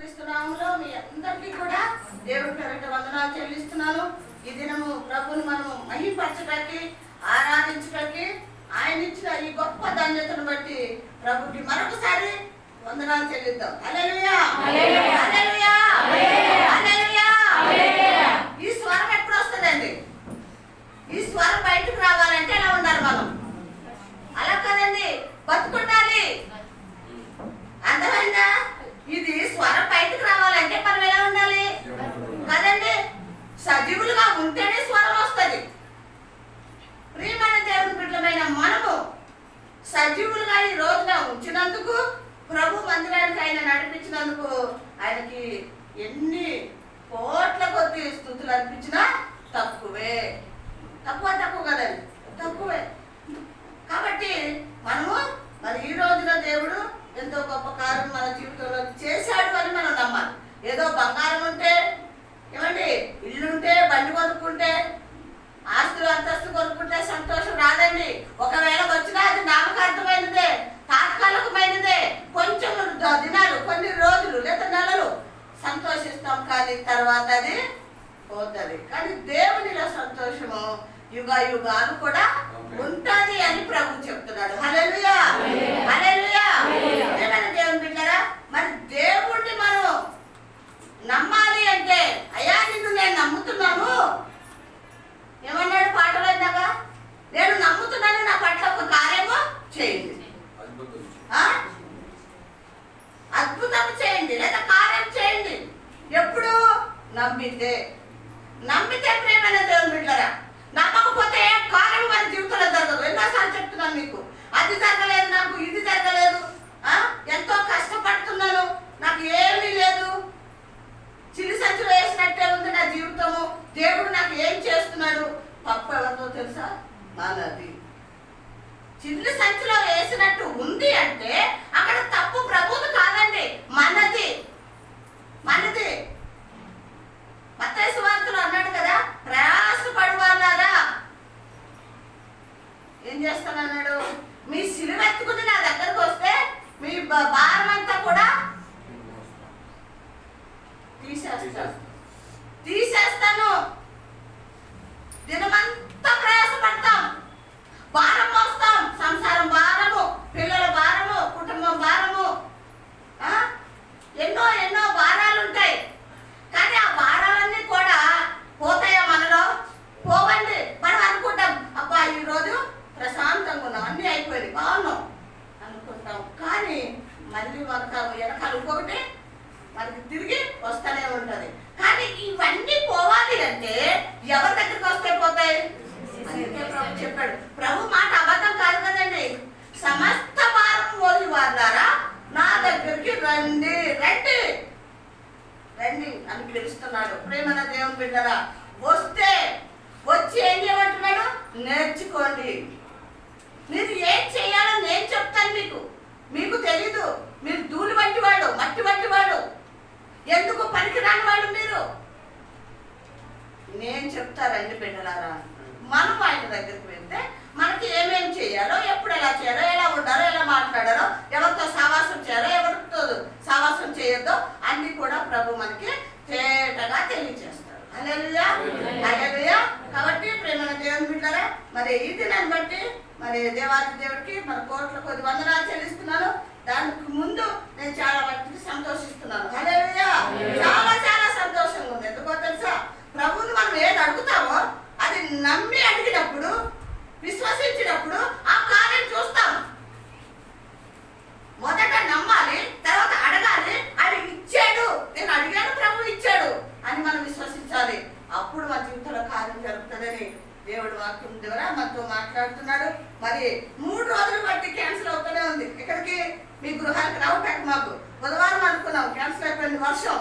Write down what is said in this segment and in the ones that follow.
క్రీస్తునామములో మీ అందరికీ కూడా దేవుడి పేరిట వందనాలు చెల్లిస్తున్నాను. ఈ దినము ప్రభువుని మనము మహిమపరచడానికి, ఆరాధించడానికి ఆయన ఇచ్చిన ఈ గొప్ప ధన్యతను బట్టి ప్రభుకి మరొకసారి వందనాలు చెల్లిద్దాం. హల్లెలూయా, హల్లెలూయా, హల్లెలూయా, హల్లెలూయా. ఈ స్వరం ఎప్పుడు వస్తుందండి? ఈ స్వరం బయటకు రావాలంటే ఎలా ఉండాలి మనం? అలా కదండి, బతుకుండాలి. అర్థమైందా? ఇది స్వరం బయటకు రావాలంటే మనం ఎలా ఉండాలి కదండి? సజీవులుగా ఉంటేనే స్వరం వస్తుంది. ప్రియమైన దేవుని బిడ్డలమైన మనము సజీవులుగా ఈ రోజున ఉంచినందుకు, ప్రభు మందిరానికి ఆయన నడిపించినందుకు ఆయనకి ఎన్ని కోట్ల కొద్ది స్తుతులు అర్పించినా తక్కువే. తక్కువ కదండి, తక్కువే. కాబట్టి మనము మరి ఈ రోజున దేవుడు ఎంతో గొప్ప కార్యం మన జీవితంలో చేశాడు అని మనం నమ్మాలి. ఏదో బంగారం ఉంటే, ఏమండి, ఇల్లుంటే, బండి కొనుక్కుంటే, ఆస్తులు అంతస్తు కొనుక్కుంటే సంతోషం రాదండి. ఒకవేళ వచ్చినా అది నామకార్థమైనదే, తాత్కాలికమైనదే. కొంచెం దినాలు, కొన్ని రోజులు లేదా నెలలు సంతోషిస్తాం, కానీ తర్వాత అది పోతుంది. కానీ దేవునిలో సంతోషము యుగ యుగాలు కూడా ఉంటది అని ప్రభు చెప్తున్నాడు. హల్లెలూయా, హల్లెలూయా. ఏమైనా దేవుని బిడ్డలారా, మరి దేవుణ్ణి మనం నమ్మాలి అంటే, అయ్యా నిన్ను నేను నమ్ముతున్నాను, ఏమన్నాడు పాటలో ఇందాక? నేను నమ్ముతున్నాను, నా పట్ల ఒక కార్యము చేయండి, అద్భుతం చేయండి లేదా కార్యం చేయండి. ఎప్పుడు? నమ్మితే. ప్రేమైన దేవుని బిడ్డలారా, నమ్మకపోతే కార్యం మన జీవితంలో జరగదు. ఎన్నోసార్లు చెప్తున్నాను మీకు, అది జరగలేదు, నాకు ఇది జరగలేదు, ఎంతో కష్టపడుతున్నాను, నాకు ఏమీ లేదు, చిల్లి సంచులు వేసినట్టే ఉంది నా జీవితము, దేవుడు నాకు ఏం చేస్తున్నాడు? తప్పు ఎవరితో తెలుసా? మనది. చిల్లి సంచులో వేసినట్టు ఉంది అంటే అక్కడ తప్పు ప్రభువుది కాదండి, మనది. మత్తయి సువార్తలో అన్నాడు కదా, ప్రయాసపడువారులారా ఏం చేస్తానన్నాడు? మీ సిలువ ఎత్తుకుని నా దగ్గరకు వస్తే మీ భారం అంతా కూడా తీసేస్తాను. దినమంతా ప్రయాసపడతాం, భారం మోస్తాం, సంసారం భారము, పిల్లల భారము, కుటుంబం భారము, ఎన్నో ఎన్నో భారాలు ఉంటాయి. కానీ ఆ భారాలన్నీ కూడా పోతాయా మనలో? పోవండి. మనం అనుకుంటాం, అబ్బా ఈరోజు ప్రశాంతంగా ఉన్నాం, అన్నీ అయిపోయింది, బాగున్నాం అనుకుంటాం. కానీ మళ్ళీ మనకు వెనకాల ఇంకొకటి మనకి తిరిగి వస్తూనే ఉంటుంది. కానీ ఇవన్నీ పోవాలి అంటే ఎవరి దగ్గరికి వస్తే పోతాయి? ప్రభు చెప్పాడు. ప్రభు మాట అబద్ధం కాదు కదండి. సమస్త భారం మోసి వారులారా నా దగ్గరికి రండి, రండి, రండి అని పిలుస్తున్నాడు. ప్రేమన దేవుని బిడ్డరా, వచ్చి ఏం చేయమంటున్నాడు? నేర్చుకోండి. మీరు ఏం చేయాలో నేను చెప్తాను. మీకు తెలీదు. మీరు ధూళి వంటి వాడు, మట్టి వంటి వాడు, ఎందుకు పనికి రాని వాడు మీరు. నేను చెప్తారండి బిడ్డలారా. మనం ఆయన దగ్గరికి వెళ్తే మనకి ఏమేం చేయాలో, ఎప్పుడు ఎలా చేయాలో, ఎలా ఉండాలో, ఎలా మాట్లాడాలో, ఎవరితో సావాసం చేయాలో, ఎవరితో సావాసం చేయొద్దో అన్ని కూడా ప్రభు మనకి తేటగా తెలియజేస్తాడు. హల్లెలూయా, హల్లెలూయా. కాబట్టి ప్రేమల దేవుని బిడ్డలారా, మరి ఈ దినాన్ని బట్టి మరి దేవాది దేవుడికి మన కోట్ల కొద్ది వందనాలు చెల్లిస్తున్నాను. దానికి ముందు నేను చాలా మట్టికి సంతోషిస్తున్నాను. హల్లెలూయా, చాలా చాలా సంతోషంగా ఉంది. ఎందుకో తెలుసా? ప్రభువుని మనం ఏది అడుగుతామో అది నమ్మి అడిగినప్పుడు, విశ్వసించినప్పుడు ఆ కార్యం చూస్తాం. మొదట నమ్మాలి, తర్వాత అడగాలి. అది ఇచ్చాడు, నేను అడిగాను, ప్రభు ఇచ్చాడు అని మనం విశ్వసించాలి. అప్పుడు మన జీవితంలో కార్యం జరుగుతుందని దేవుడు వాక్యం ద్వారా మనతో మాట్లాడుతున్నాడు. మరి 3 రోజులు బట్టి క్యాన్సిల్ అవుతూనే ఉంది. ఇక్కడికి మీ గృహానికి రావటానికి మాకు బుధవారం అనుకున్నాం, క్యాన్సిల్ అయిపోయింది. వర్షం,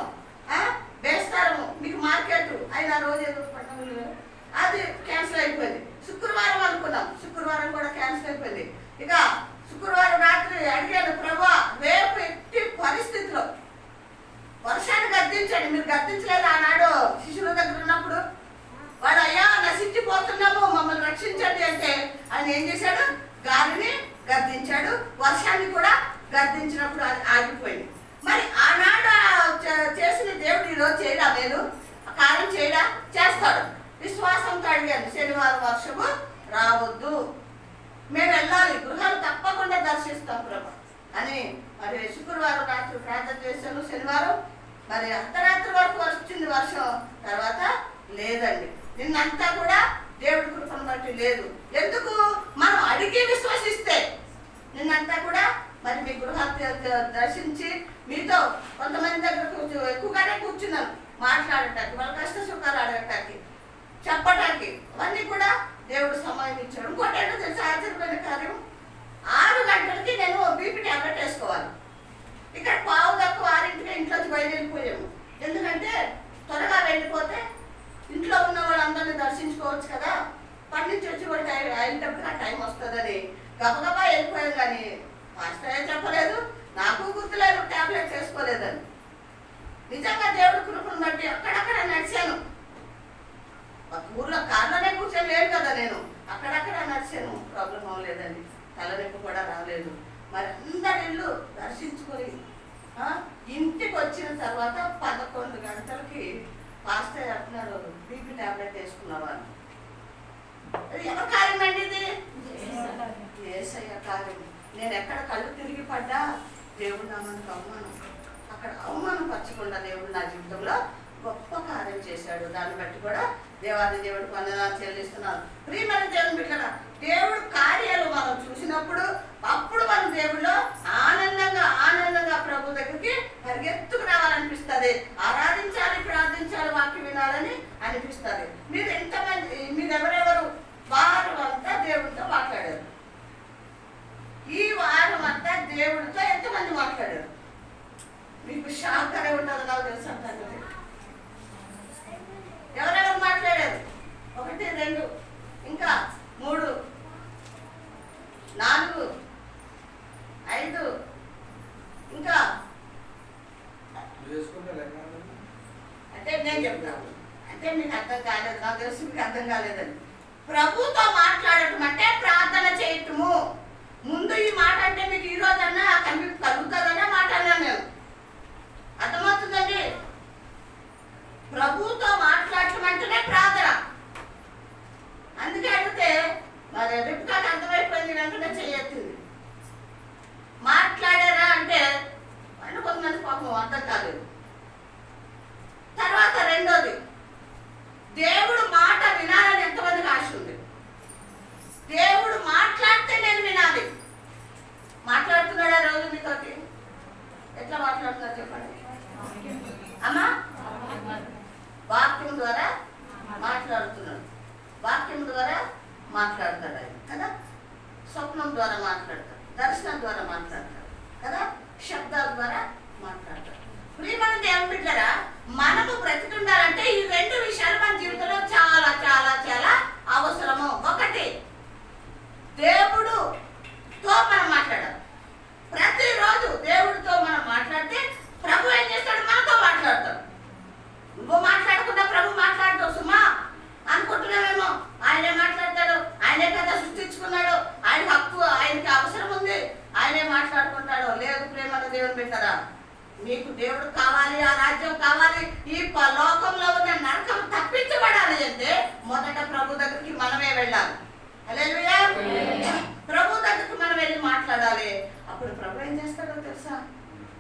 బేస్తారము, మీకు మార్కెట్ అయిన రోజు ఏదో పండుగలు, అది క్యాన్సిల్ అయిపోయింది. శుక్రవారం అనుకున్నాం, శుక్రవారం కూడా క్యాన్సిల్ అయిపోయింది. ఇక శుక్రవారం రాత్రి అడిగాను, ప్రభా రేపు ఎట్టి పరిస్థితిలో వర్షాన్ని గద్దించండి. మీరు గద్దించలేదు ఆనాడు శిశువుల దగ్గర ఉన్నప్పుడు. వాడు అయ్యా నశించిపోతున్నాము, మమ్మల్ని రక్షించండి అంటే ఆయన ఏం చేశాడు? గాలిని గద్దించాడు, వర్షాన్ని కూడా గద్దించినప్పుడు అది ఆగిపోయింది. మరి ఆనాడు చేశాను శనివారం. మరి అర్ధరాత్రి వరకు వచ్చింది వర్షం, తర్వాత లేదండి. నిన్నంతా కూడా దేవుడి కృపను బట్టి లేదు. ఎందుకు? మనం అడిగి విశ్వసిస్తే. నిన్నంతా కూడా మరి మీ గృహాలు దర్శించి మీతో కొంతమంది దగ్గర ఎక్కువగానే కూర్చున్నాను మాట్లాడటానికి, వాళ్ళ కష్ట సుఖాలు అడగటానికి, చెప్పటానికి. అవన్నీ కూడా దేవుడు సమయం ఇచ్చాడు. ఇంకోటి ఏంటో తెలిసి ఆశ్చర్యమైన కార్యం, 6 గంటలకి నేను బీపీ ట్యాబ్లెట్ వేసుకోవాలి. ఇక్కడ 5:06 ఇంట్లోకి బయలుదేరిపోయాము. ఎందుకంటే త్వరగా వెళ్ళిపోతే ఇంట్లో ఉన్న వాళ్ళందరినీ దర్శించుకోవచ్చు కదా, పని నుంచి వచ్చి వాళ్ళు అయినప్పుడు ఆ టైం వస్తుందని గబగబా వెళ్ళిపోయాం. కానీ మాస్టర్ చెప్పలేదు, నాకు గుర్తులేదు ట్యాబ్లెట్ వేసుకోలేదని. నిజంగా దేవుడి కృపను బట్టి అక్కడక్కడ నడిచాను. ఊర్లో కార్లోనే కూర్చొని లేదు కదా నేను, అక్కడక్కడ నడిచాను. ప్రాబ్లం అవ్వలేదండి, తలనొప్పి కూడా రాలేదు. మరి అందరి ఇల్లు దర్శించుకొని ఇంటికి వచ్చిన తర్వాత 11 గంటలకి పాస్టర్ అంటున్నాడు, బీపీ ట్యాబ్లెట్ వేసుకున్నవాళ్ళు. ఎవరి కార్యం అండి ఇది? యేసయ్య కార్యం. నేను ఎక్కడ కళ్ళు తిరిగి పడ్డా దేవుడు నామానికి అవమానం, అక్కడ అవమానపరచకుండా దేవుడు నా జీవితంలో గొప్ప కార్యం చేశాడు. దాన్ని బట్టి కూడా దేవాది దేవుడికి వందనాలు చెల్లిస్తున్నాను. ప్రియమైన దేవుని బిడ్డలారా, దేవుడు కార్యాలు మనం చూసినప్పుడు అప్పుడు మనం దేవుడిలో ఆనందంగా ప్రభు దగ్గరికి పరిగెత్తుకు రావాలనిపిస్తుంది. ఆరాధించాలి, ప్రార్థించాలి, వాక్యం వినాలని అనిపిస్తుంది. మీరు ఎంతమంది, మీరు ఎవరెవరు వారం అంతా దేవుడితో మాట్లాడారు? ఈ వారం అంతా దేవుడితో ఎంతమంది మాట్లాడారు? మీకు షాక్గానే ఉంటుంది. నాకు తెలుసు అంటారు ఎవరెవరు మాట్లాడారు? 1, 2, ఇంకా 3, 4, 5, ఇంకా అంటే నేను చెప్తాను. అంటే మీకు అర్థం కాలేదు, నాకు తెలుసు మీకు అర్థం కాలేదని. ప్రభుతో మాట్లాడటం అంటే ప్రార్థన చేయటము. ముందు ఈ మాట అంటే మీకు ఈ రోజన్నా కలుగుతుందనే మాట అన్నాను నేను. అర్థమవుతుందండి? ప్రభుతో మాట్లాడటం అంటేనే ప్రార్థన. అందుకే అడిగితే మరి రిప్కాకి అర్థమైపోయింది, వెంటనే చేయెత్తింది. మాట్లాడారా అంటే కొంతమంది పాపం అర్థం కాలేదు. తర్వాత రెండోది, దేవుడు మాట వినాలని ఎంతమందికి ఆశ ఉంది? దేవుడు మాట్లాడితే నేను వినాలి. మాట్లాడుతున్నాడా రోజు మీతోటి? ఎట్లా మాట్లాడుతున్నారు చెప్పండి అమ్మా? వాక్యం ద్వారా మాట్లాడుతున్నాడు, వాక్యం ద్వారా మాట్లాడతాడు ఆయన కదా, స్వప్నం ద్వారా మాట్లాడతాడు, దర్శనం ద్వారా మాట్లాడతాడు కదా, శబ్దాల ద్వారా మాట్లాడతాడు. ప్రియమైన దేవుని బిడ్డలారా, మనము బ్రతికుండాలంటే ఈ 2 విషయాలు మన జీవితంలో చాలా చాలా చాలా అవసరము. ఒకటి, దేవుడుతో మనం మాట్లాడాలి. ప్రతిరోజు దేవుడితో మనం మాట్లాడితే ప్రభు ఏం చేస్తాడు? మనతో మాట్లాడతాడు. నువ్వు మాట్లాడకుండా ప్రభు మాట్లాడతావు సుమా అనుకుంటున్నావేమో. ఆయనే మాట్లాడతాడు, ఆయనే కదా సృష్టించుకున్నాడు, ఆయన హక్కు, ఆయనకి అవసరం ఉంది, ఆయనే మాట్లాడుకుంటాడు. లేదు ప్రేమ దేవుని బిడ్డరా, మీకు దేవుడు కావాలి, ఆ రాజ్యం కావాలి, ఈ లోకంలో ఉన్న నరకం తప్పించబడాలి అంటే మొదట ప్రభు దగ్గరికి మనమే వెళ్ళాలి. హల్లెలూయా. ప్రభు దగ్గరికి మనం వెళ్ళి మాట్లాడాలి. అప్పుడు ప్రభు ఏం చేస్తాడో తెలుసా?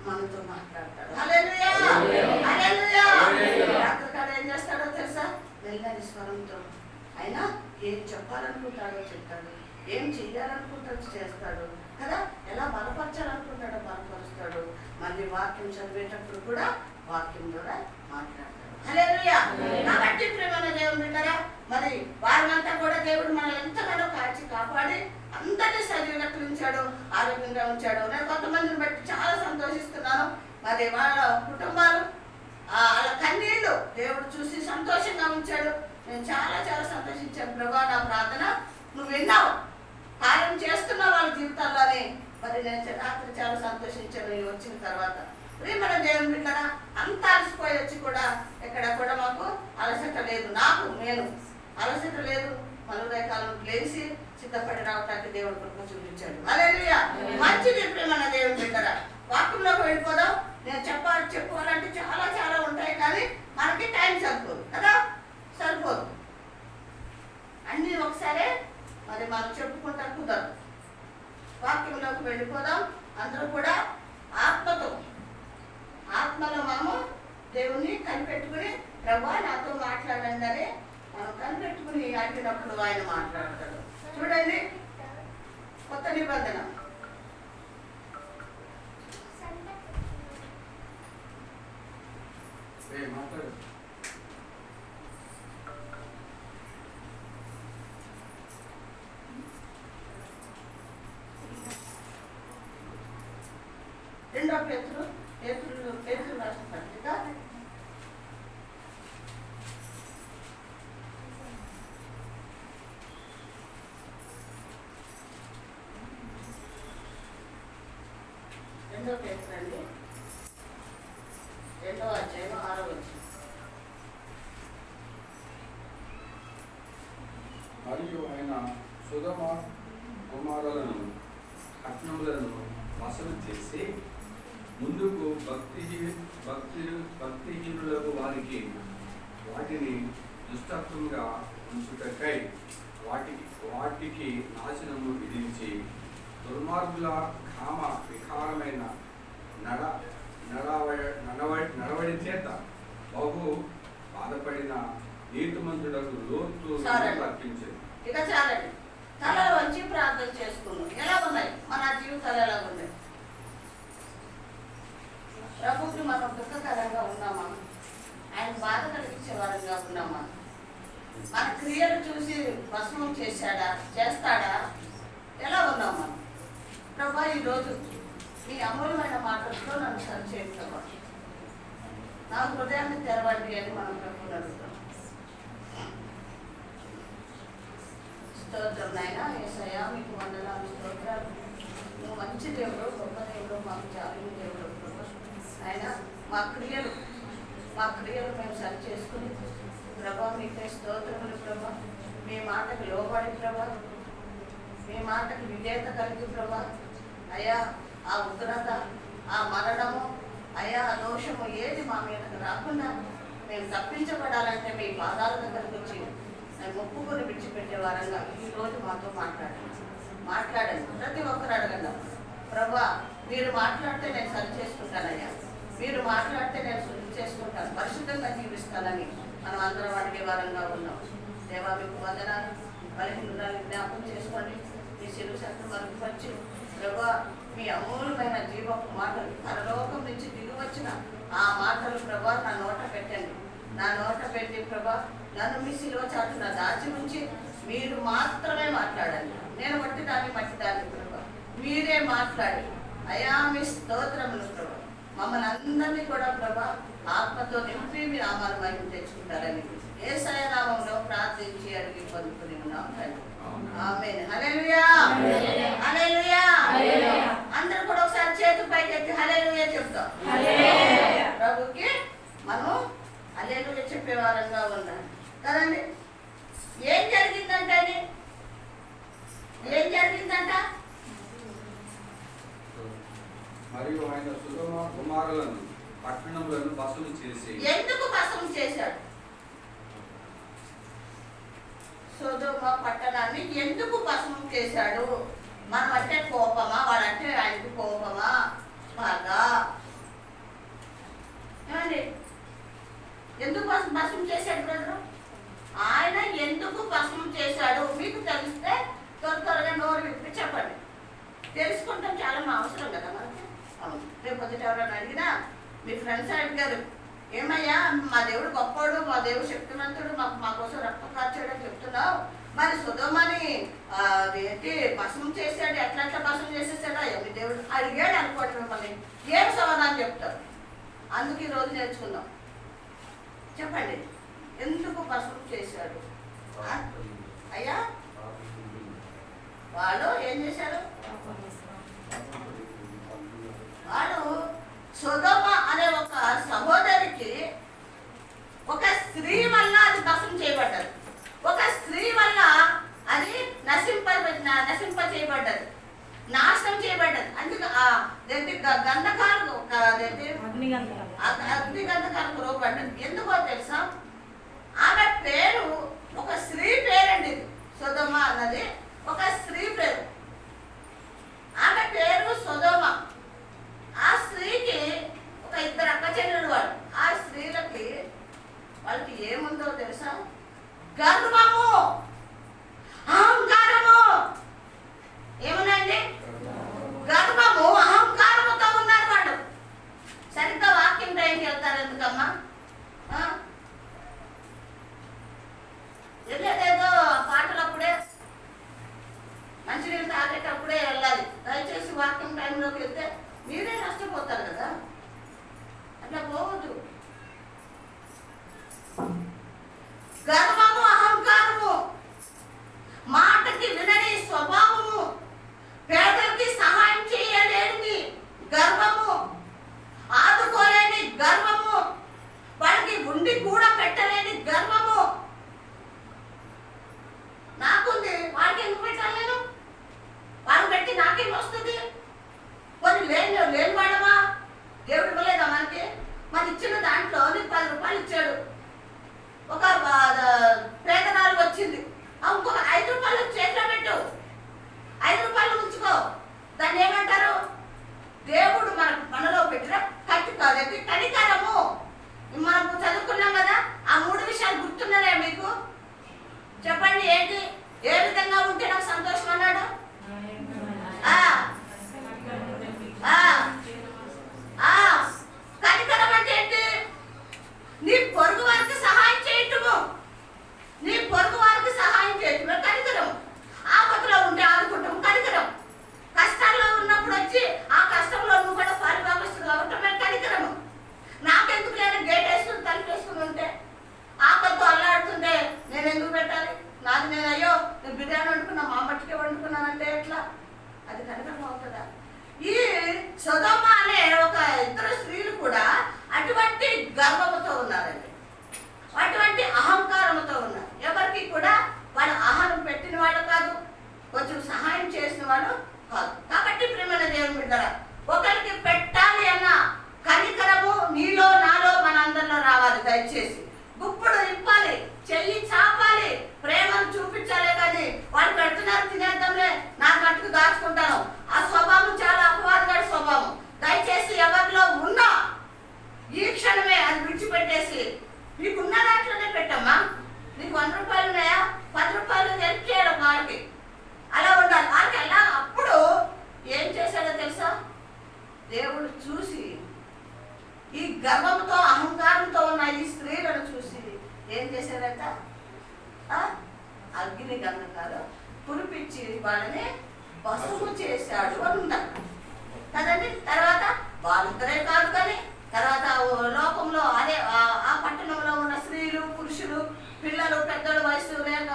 మనతో మాట్లాడతాడు. హల్లెలూయా, హల్లెలూయా. రాత్రికాడ ఏం చేస్తాడో తెలుసా? మెల్లని స్వరంతో ఆయన ఏం చెప్పాలనుకుంటాడో చెప్తాడు, ఏం చెయ్యాలనుకుంటాడో చేస్తాడు కదా, ఎలా బలపరచాలనుకుంటాడో బలపరుస్తాడు. మళ్ళీ వాక్యం చదివేటప్పుడు కూడా వాక్యం ద్వారా మాట్లాడతాడు. హల్లెలూయా. కాబట్టి ప్రియమైన దేవుని బిడ్డలారా, మరి వారమంతా కూడా దేవుడు మనల్ని ఎంతగానో కాచి కాపాడి అందరినీ సజీవంగా ఉంచాడు, ఆరోగ్యంగా ఉంచాడు. నేను కొంతమందిని బట్టి చాలా సంతోషిస్తున్నాను. మరి వాళ్ళ కుటుంబాలు, వాళ్ళ కన్నీళ్ళు దేవుడు చూసి సంతోషంగా ఉంచాడు. నేను చాలా చాలా సంతోషించాను. ప్రభువా, నా ప్రార్థన నువ్వు విన్నావు, కార్యం చేస్తున్నావు వాళ్ళ జీవితాల్లోని. మరి నేను రాత్రి చాలా సంతోషించాను నేను వచ్చిన తర్వాత. ప్రియమైన దేవుని బిడ్డలారా, అంత అలసిపోయి వచ్చి కూడా ఎక్కడ కూడా మాకు అలసట లేదు. నేను అలసట లేదు. మనుదయకాలం లేచి సిద్ధపడి రావడానికి దేవుడు కృప చూపించాడు. హల్లెలూయా. మంచిది ప్రియమైన దేవుని బిడ్డలారా, వాక్యంలోకి వెళ్ళిపోదాం. నేను చెప్పుకోవాలంటే చాలా చాలా ఉంటాయి, కానీ మనకి టైం సరిపోదు కదా, సరిపోదు. అన్నీ ఒకసారి మరి మనం చెప్పుకుంటా కుదరదు. వాక్యంలోకి వెళ్ళిపోదాం. అందరూ కూడా ఆత్మతో దేవుణ్ణి కనిపెట్టుకుని ప్రభా నాతో మాట్లాడండి అని మనం కనిపెట్టుకుని అడిగినప్పుడు ఆయన మాట్లాడతాడు. చూడండి కొత్త నిబంధన రెండో పేతురు రాసిన పత్రిక 2వ పేతురు అండి 2వ అధ్యాయం 6వ వచనం. మరియు ఆయన సొదొమ కుమారులను పట్టణములను వసలు చేసి ముందుకు భక్తిహీనులకు వాటిని దుష్టత్వంగా ఉంచుటకై వాటికి నాశనము విధించి దుర్మార్గుల కామ వికారమైన నడవడి చేత బహు బాధపడిన నీతిమంతులకు లోతు అర్పించింది. ఇక చాలండి, తలలో వంచి ప్రార్థన చేసుకున్నాం. ఎలా ఉన్నాయి మన జీవితాలు? ఎలా ఉన్నాయి? ప్రభుకి మనం దుఃఖకరంగా ఉన్నామా? ఆయన బాధ కలిగించే వారంగా ఉన్నామా? మన క్రియలు చూసి భస్మం చేస్తాడా? ఎలా ఉన్నాం మనం? ప్రభా ఈరోజు మీ అమూల్యమైన మాటలతో నన్ను సరిచేయండి ప్రభా, నా హృదయాన్ని తెరవండి అని మనం ప్రభుని అడుగుతాం. స్తోత్రం నాయన యేసయ్యా, మీకు వందనాలు, స్తోత్రాలు. నువ్వు మంచి దేవుడు, గొప్ప దేవుడు, మాకు జాలిన దేవుడు ప్రభా. ఆయన మా క్రియలు మేము సరి చేసుకుని ప్రభా మీకే స్తోత్రములు ప్రభా. మీ మాటకు లోబడి ప్రభా, మీ మాటకు విధేయత కలిగి ప్రభా. అయ్యా ఆ ఉగ్రత, ఆ మరణము, అయ్యా ఆ దోషము ఏది మా మీదకు రాకుండా మేము తప్పించబడాలంటే మీ పాదాల దగ్గరకు వచ్చి మేము ఒప్పుకొని విడిచిపెట్టే వారంగా ఈరోజు మాతో మాట్లాడండి. ప్రతి ఒక్కరు అడగండి ప్రభా, మీరు మాట్లాడితే నేను సరి చేసుకుంటానయ్యా, మీరు మాట్లాడితే నేను శుద్ధి చేసుకుంటాను, పరిశుద్ధంగా జీవిస్తానని మనం అందరం అడిగే వారంగా ఉన్నాం. దేవా మీకు వందనాలు. బలహీనురాలు జ్ఞాపకం చేసుకోండి, మీ శిలువ శక్తిని మరుగుపరిచి ప్రభా మీ అమూల్యమైన జీవపు మాటలు పరలోకం నుంచి దిగివచ్చిన ఆ మాటలు ప్రభా నా నోట పెట్టండి. నా నోట పెట్టి ప్రభా నన్ను మీ శిలువ చాటున దాచి ఉంచి మీరు మాత్రమే మాట్లాడండి. నేను మట్టి దాన్ని ప్రభా మీరే మాట్లాడి అయా మీ స్తోత్రములు ప్రభా మమ్మల్ని అందరినీ కూడా ప్రభా ఆత్మతో నింపి మీ నామాలు మహిమ తెచ్చుకుంటారని యేసయ్య నామములో ప్రార్థించి అడిగి పొందుకుని ఉన్నాం తండ్రి. ఆమేన్. హల్లెలూయా, హల్లెలూయా. అందరూ కూడా ఒకసారి చేతులు పైకి ఎత్తి హల్లెలూయా చెప్తాం. ప్రభుకి మనం హల్లెలూయా చెప్పే వారంగా ఉన్నాం కదండి. ఏం జరిగిందంట? మరియు ఆయన సొదొమ కుమారులను పట్టణములను వసూలు చేసి ఎందుకు వసూలు చేశాడు? సొదొమ పట్టణాన్ని ఎందుకు భస్మం చేశాడు? మనం అంటే కోపమా? వాడంటే ఆయనకు కోపమా? బాగా ఏమండి, ఎందుకు భస్మం చేశాడు బ్రదరు? ఆయన ఎందుకు భస్మం చేశాడు మీకు తెలిస్తే త్వరగా నోరు విప్పి చెప్పండి. తెలుసుకుంటాం చాలా అవసరం కదా మనకి. అవును, రేపు పొద్దుట ఎవరైనా అడిగినా మీ ఫ్రెండ్స్ అడిగారు, ఏమయ్యా మా దేవుడు గొప్పోడు, మా దేవుడు శక్తివంతుడు, మా కోసం రక్తం కార్చాడు అని చెప్తున్నావు, మరి సొదొమని ఏంటి భస్మం చేశాడు, ఎట్లా భస్మం చేసేసాడు అయ్యా మీ దేవుడు అడిగాడు అనుకోండి, మిమ్మల్ని ఏం సమాధానం చెప్తారు? అందుకు ఈరోజు నేర్చుకుందాం. చెప్పండి, ఎందుకు భస్మం చేశాడు? అయ్యా వాళ్ళు ఏం చేశారు? వాడు సొదొమ అనే ఒక సహోదరికి ఒక స్త్రీ వల్ల అది భస్మం చేయబడ్డది. ఒక స్త్రీ వల్ల అది నశింప చేయబడ్డది, నాశనం చేయబడ్డది. అందుకే గంధకాలకు అగ్ని గంధకాలకు రూపడ్డది. ఎందుకో తెలుసా? ఆమె పేరు ఒక స్త్రీ పేరండి. సొదొమ అన్నది ఒక స్త్రీ పేరు. ఆమె పేరు సొదొమ. ఆ స్త్రీకి ఒక 2 అక్క చెల్లెలు వాడు. ఆ స్త్రీ గర్వము, అహంకారము. ఏమున్నాయండి? గర్వము, అహంకారముతో ఉన్నారు వాళ్ళు. సరిగ్గా వాక్యం టైంకి వెళ్తారు ఎందుకమ్మా? వెళ్ళేదేదో పాటలప్పుడే, మంచినీళ్ళు తాగేటప్పుడే వెళ్ళాలి. దయచేసి వాక్యం టైంలోకి వెళ్తే మీరే నష్టపోతారు కదా, అట్లా పోవద్దు. గర్వము, అహంకారము, మాటకి వినని స్వభావము, పేదలకి సహాయం చేయలేని గర్వము, ఆదుకోలేని గర్వము, వాళ్ళకి ఉండి కూడా పెట్టలేని గర్వము. నాకుంది, వాళ్ళకి ఎందుకు పెట్టాలి నేను? వాళ్ళు పెట్టి నాకేం వస్తుంది? కొన్ని లేని వాడమా? దేవుడు ఇవ్వలేదా మనకి? మన ఇచ్చిన దాంట్లో నీకు 10 రూపాయలు ఇచ్చాడు. ఒక పేదనాలు వచ్చింది, ఇంకొక 5 రూపాయలు చేతిలో పెట్టు, 5 రూపాయలు ఉంచుకో. దాన్ని ఏమంటారు? దేవుడు మనలో పెట్టిన కనికరము. మనం చదువుకున్నాం కదా, ఆ 3 విషయాలు గుర్తున్నాయా మీకు? చెప్పండి, ఏంటి? ఏ విధంగా ఉంటే నాకు సంతోషం అన్నాడు? కనికరం అంటే ఏంటి? నీ పొరుగు వారికి సహాయం చేయటము. నీ పొరుగు వారికి సహాయం చేయటమే కనికరం. ఆపదలో ఉంటే ఆదుకుంటాం కనికరం. కష్టాల్లో ఉన్నప్పుడు వచ్చి ఆ కష్టంలో నువ్వు కూడా పాలుభాగస్తుడు అవటమే కనికరము. నాకెందుకు లేని గేట్ వేసుకుని తలుపు వేసుకుని ఉంటే, ఆపదతో అల్లాడుతుంటే నేను ఎందుకు పెట్టాలి? నాది నేను, అయ్యో నేను బిర్యానీ వండుకున్నా, మా మట్టికే వండుకున్నానంటే ఎట్లా? అది కనికరం అవుతుందా? ఈ సొదొమ అనే ఒక 2 స్త్రీలు కూడా అటువంటి గర్వముతో ఉన్నారండి, అటువంటి అహంకారంతో ఉన్నారు. ఎవరికి కూడా వాళ్ళు ఆహారం పెట్టిన వాళ్ళు కాదు, కొంచెం సహాయం చేసిన వాళ్ళు కాదు. కాబట్టి ప్రియమైన దేవుని బిడ్డలారా, ఒకరికి పెట్టాలి అన్న కనికరము నీలో నాలో మనందరిలో రావాలి. దయచేసి గుప్పుడు ఇప్పాలి, చెయ్యి చాపాలి, ప్రేమను చూపించాలి. కానీ వాళ్ళు పెడుతున్నారు, తినేద్దాంలే, నా మట్టుకు దాచుకుంటాను, ఆ స్వభావం చాలా అపవాదమైన స్వభావం. దయచేసి ఎవరిలో ఉన్నా ఈ క్షణమే అది విడిచిపెట్టేసి నీకున్న దాంట్లోనే పెట్టమ్మా. నీకు 100 రూపాయలు ఉన్నాయా, 10 రూపాయలు హెల్ప్ చేయడం వాళ్ళకి, అలా ఉండాలి. వాళ్ళకి ఎలా? అప్పుడు ఏం చేశాడో తెలుసా? దేవుడు చూసి ఈ గర్వంతో అహంకారంతో ఉన్న ఈ స్త్రీలను చూసి ఏం చేశాడంట? అగ్ని గంధకాలు కురిపించి వాళ్ళని పసుపు చేశాడు అని ఉన్నాడు కదండి. తర్వాత వాళ్ళిద్దరే కాదు, కానీ తర్వాత లోకంలో అదే ఆ పట్టణంలో ఉన్న స్త్రీలు, పురుషులు, పిల్లలు, పెద్దలు, వయసు లేక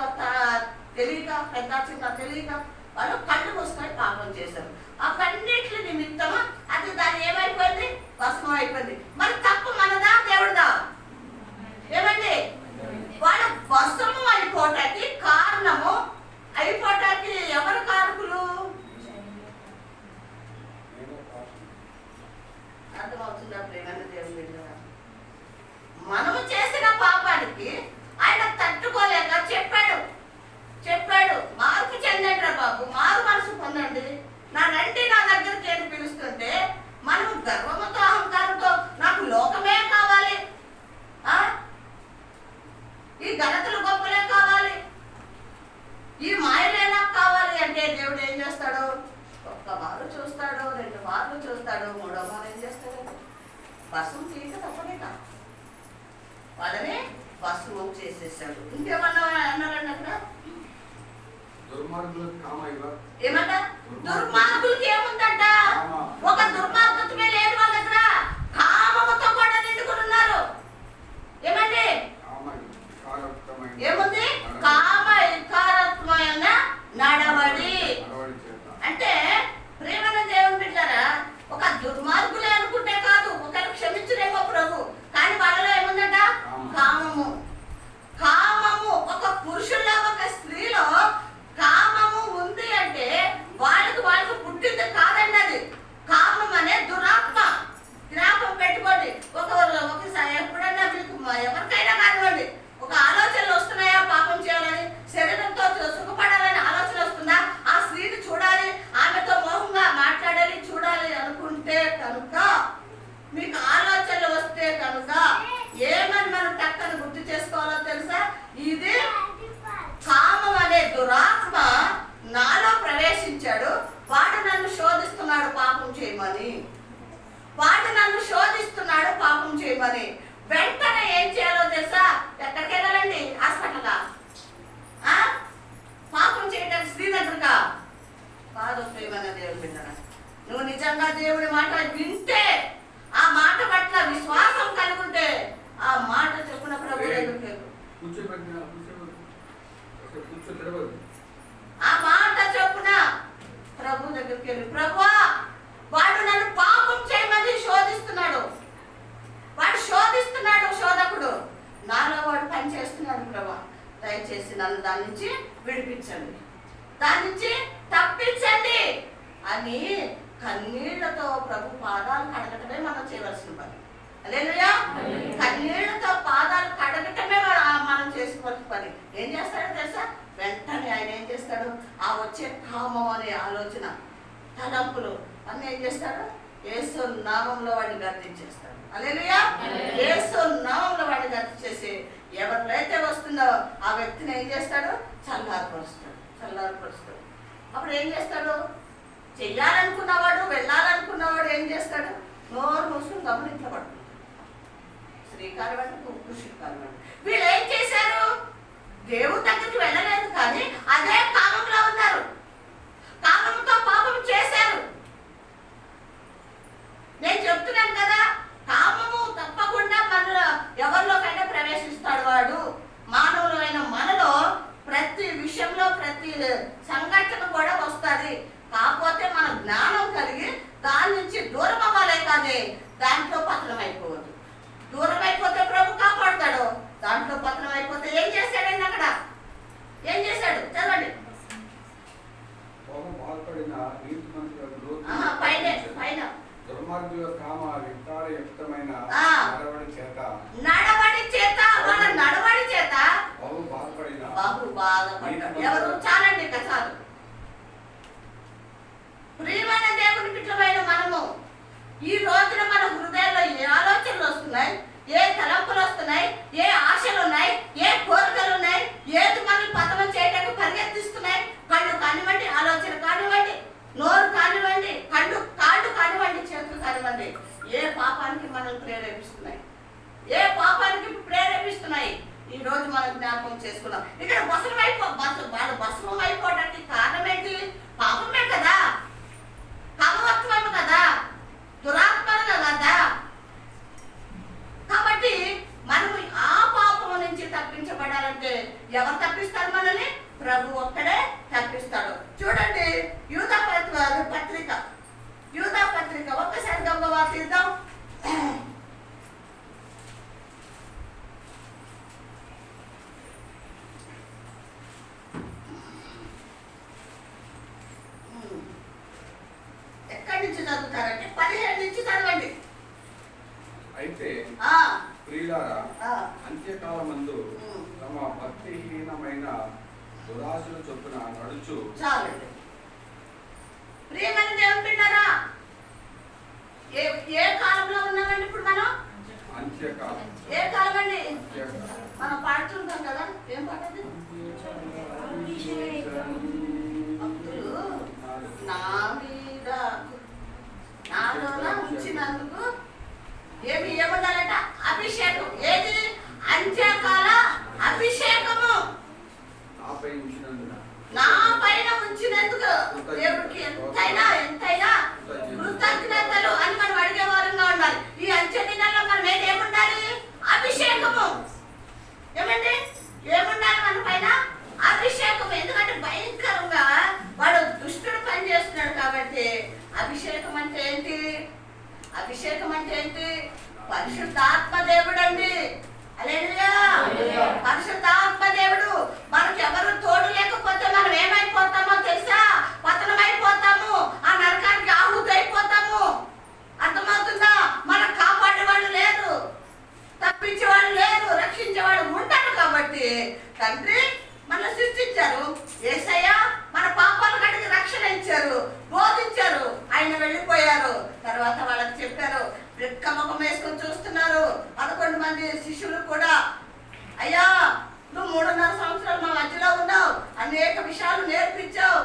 తెలియక, పెద్ద చిన్న తెలియక వాళ్ళు కళ్ళు మూసుకొని పాపం చేశారు. ఆ కన్నిటి నిమిత్తము అది దాన్ని ఏమైపోయింది? భస్మం అయిపోయింది. మరి తప్పు మనదా దేవుడిదా? ఏమండి? వాళ్ళు భస్మము అయిపోవటానికి కారణము, అయిపోవటానికి ఎవరు కారకులు? అర్థమవుతుందా ప్రేమైన దేవుని బిడ్డలారా? మనము చేసిన పాపానికి ఆయన తట్టుకోలేక చెప్పాడు మార్పు చెందండి రా బాబు, మారు మనసు పొందండి, నా రండి నా దగ్గరికి ఏంటి పిలుస్తుంటే మనము గర్వముతో అహంకారంతో నాకు లోకమే కావాలి, ఈ ఘనతలు గొప్పలే కావాలి, ఈ మాయలే నాకు కావాలి అంటే దేవుడు ఏం చేస్తాడు? 1 మారు చూస్తాడు, 2 మార్లు చూస్తాడు, 3వ మారు ఏం చేస్తాడు? భస్మం తీయక తప్పలేక వాళ్ళని భస్మం చేసేసాడు. ఇంకేమన్నా అన్నారండి అక్కడ? ఏమంట? దుర్మార్గులకి ఏముందంట? ఒక దుర్మార్గమే లేదు వాళ్ళ దగ్గర, కామముతో కూడా నిండుకుని ఉన్నారు. ఏమండి? ఏముంది? కామ వికారత్వమైన నడవడి. అంటే ప్రేమన దేవుని బిడ్డలారా, ఒక దుర్మార్గులే అనుకుంటే కాదు, ఒకరు క్షమించలేమో ప్రభు, కానీ వాళ్ళలో ఏముందంట? కామము. ఒక పురుషుల్లో ఒక స్త్రీలో కామము ఉంది అంటే వాళ్ళకు పుట్టింది కాదండి. అది కామం అనే దురాత్మ. చేయమని. వెంటనే ఏం చేయాలో తెలుసా? ఎక్కడికి వెళ్ళాలండి? హాస్పిటల్గా? పాపం చేయడానికి స్త్రీ దగ్గరగా కాదు. ప్రియమైన దేవుని బిడ్డరా, నువ్వు నిజంగా దేవుడి మాట వింటే, ఆ మాట పట్ల విశ్వాసం కలుగుంటే, ఆ మాట చెప్పున ప్రభు ఆ మాట చెప్పున ప్రభు దగ్గరికి వెళ్ళి, ప్రభువా వాడు నన్ను పాపం చేయమని శోధిస్తున్నాడు, వాడు శోధిస్తున్నాడు, శోధకుడు నాలో వాడు పని చేస్తున్నాడు ప్రభా, దయచేసి నన్ను దాని నుంచి విడిపించండి, దాని నుంచి తప్పించండి అని కన్నీళ్లతో ప్రభు పాదాలు కడగటమే మనం చేయవలసిన పని. హల్లెలూయా. కన్నీళ్లతో పాదాలు కడగటమే మనం చేసుకోవాల్సిన పని. ఏం చేస్తాడో తెలుసా? వెంటనే ఆయన ఏం చేస్తాడు? ఆ వచ్చే కామం అనే ఆలోచన, తలంపులు అన్నీ ఏం చేస్తాడు? యేసు నామంలో వాడిని గద్దించేస్తాడు. హల్లెలూయా. యేసు నామంలో వాడిని గద్దించేసి ఎవరిలో అయితే వస్తుందో ఆ వ్యక్తిని ఏం చేస్తాడు? చల్లారపరుస్తాడు. అప్పుడు ఏం చేస్తాడు? చెయ్యాలనుకున్నవాడు, వెళ్ళాలనుకున్నవాడు ఏం చేస్తాడు? నోరు మూసుకుని గమని ఇంట్లో పడుతుంది. స్త్రీ కానివ్వండి, పురుషుడు కానివ్వండి, వీళ్ళు ఏం చేశారు? దేవుడి దగ్గరికి వెళ్ళలేదు, కానీ అదే కామంలో ఉన్నారు, కామంతో పాపం చేశారు. నేను చెప్తున్నాను కదా, కామము తప్పకుండా మనలో ఎవరిలోకైనా ప్రవేశిస్తాడు వాడు. మానవులైన మనలో ప్రతి విషయంలో, ప్రతి సంఘటన కూడా వస్తుంది. కాకపోతే మన జ్ఞానం కలిగి దాని నుంచి దూరం అవ్వాలే, కానీ దాంట్లో పతనం అయిపోవద్దు. దూరం అయిపోతే ప్రభు కాపాడుతాడు, దాంట్లో పతనం అయిపోతే ఏం చేశాడండి? అక్కడ ఏం చేశాడు? చదవండి. పైన దుర్మార్గుల కామ వికారయుక్తమైన నడవడి చేత వాళ్ళ నడవడి చేత బహు బాధపడ్డాడు. ఎవరు? చాలండి, ఇక చాలు. ప్రియమైన దేవుని బిడ్డలమైన మనము ఈ రోజున మన హృదయంలో ఏ ఆలోచనలు వస్తున్నాయి, ఏ తలంపులు వస్తున్నాయి, ఏ ఆశలు ఉన్నాయి, ఏ కోరికలు ఉన్నాయి, ఏది మనల్ని పతనం చేయడానికి పరిగెత్తిస్తున్నాయి? కళ్ళు కానివ్వండి, ఆలోచన కానివ్వండి, నోరు కానివ్వండి, కాళ్ళు కానివ్వండి, చేతులు కానివ్వండి, ఏ పాపానికి మనల్ని ప్రేరేపిస్తున్నాయి? ఏ పాపానికి ప్రేరేపిస్తున్నాయి? ఈ రోజు మనం జ్ఞాపకం చేసుకున్నాం. ఇక్కడ వాళ్ళు భస్మం అయిపోవడానికి కారణం ఏంటి? పాపమే కదా, కామవత్వము కదా, దురాత్మలు కదా. కాబట్టి మనం ఆ పాపము నుంచి తప్పించబడాలంటే ఎవరు తప్పిస్తారు మనల్ని? ప్రభు ఒక్కడే తప్పిస్తాడు. చూడండి, యూదా పత్రిక ఒక్కసారి గొప్పగా తీద్దాం. ఎక్కడి నుంచి చదువుతారంటే 17 నుంచి చదవండి. అయితే ప్రియులారా, అంత్యకాలమందు తమ భక్తిహీనమైన దురాశల చొప్పున నడుచు. చాలండి. ప్రియమైన దేవుని బిడ్డలారా, ఏ కాలంలో ఉన్నామండి ఇప్పుడు మనం? అంత్యకాలం. ఏ కాలం అండి? మనం పాడుతుంటాం కదా, ఏం పాటది? భక్తులు నా మీద నాలోన ఉంచినందుకు ఏమన్నారట? అభిషేకం. ఏది? అంత్యకాల అభిషేకము నా పైన ఉంచినందుకు దేవుడికి ఎంతైనా కృతజ్ఞతలు అని మనం అడిగే వారంగా ఉండాలి. ఈ అంత్య దినాల్లో మనం ఏముండాలి? అభిషేకము. ఏమండి? ఏముండాలి మన పైన? అభిషేకం. ఎందుకంటే భయంకరంగా వాడు దుష్టుడు పని చేస్తున్నాడు కాబట్టి. అభిషేకం అంటే ఏంటి? పరిశుద్ధాత్మ దేవుడు అండి. హల్లెలూయా. పరిశుద్ధాత్మ దేవుడు. మనకు ఎవరు తోడు లేకపోతే మనం ఏమైపోతామో తెలుసా? పతనం అయిపోతాము, ఆ నరకానికి ఆహుతి అయిపోతాము. అర్థమవుతుందా? మనం కాపాడేవాళ్ళు లేరు, తప్పించేవాళ్ళు లేరు, రక్షించేవాడు ఉంటాడు. కాబట్టి తండ్రి మనల్ని సృష్టించారు, యేసయ్య మన పాపాలు కడిగి రక్షణ ఇచ్చారు, బోధించారు. ఆయన వెళ్ళిపోయారు. తర్వాత వాళ్ళకి చెప్పారు, రెక్కముఖం వేసుకొని చూస్తున్నారు 11 మంది శిష్యులు కూడా. అయ్యా, నువ్వు 3.5 సంవత్సరాలు మా మధ్యలో ఉన్నావు, అనేక విషయాలు నేర్పించావు,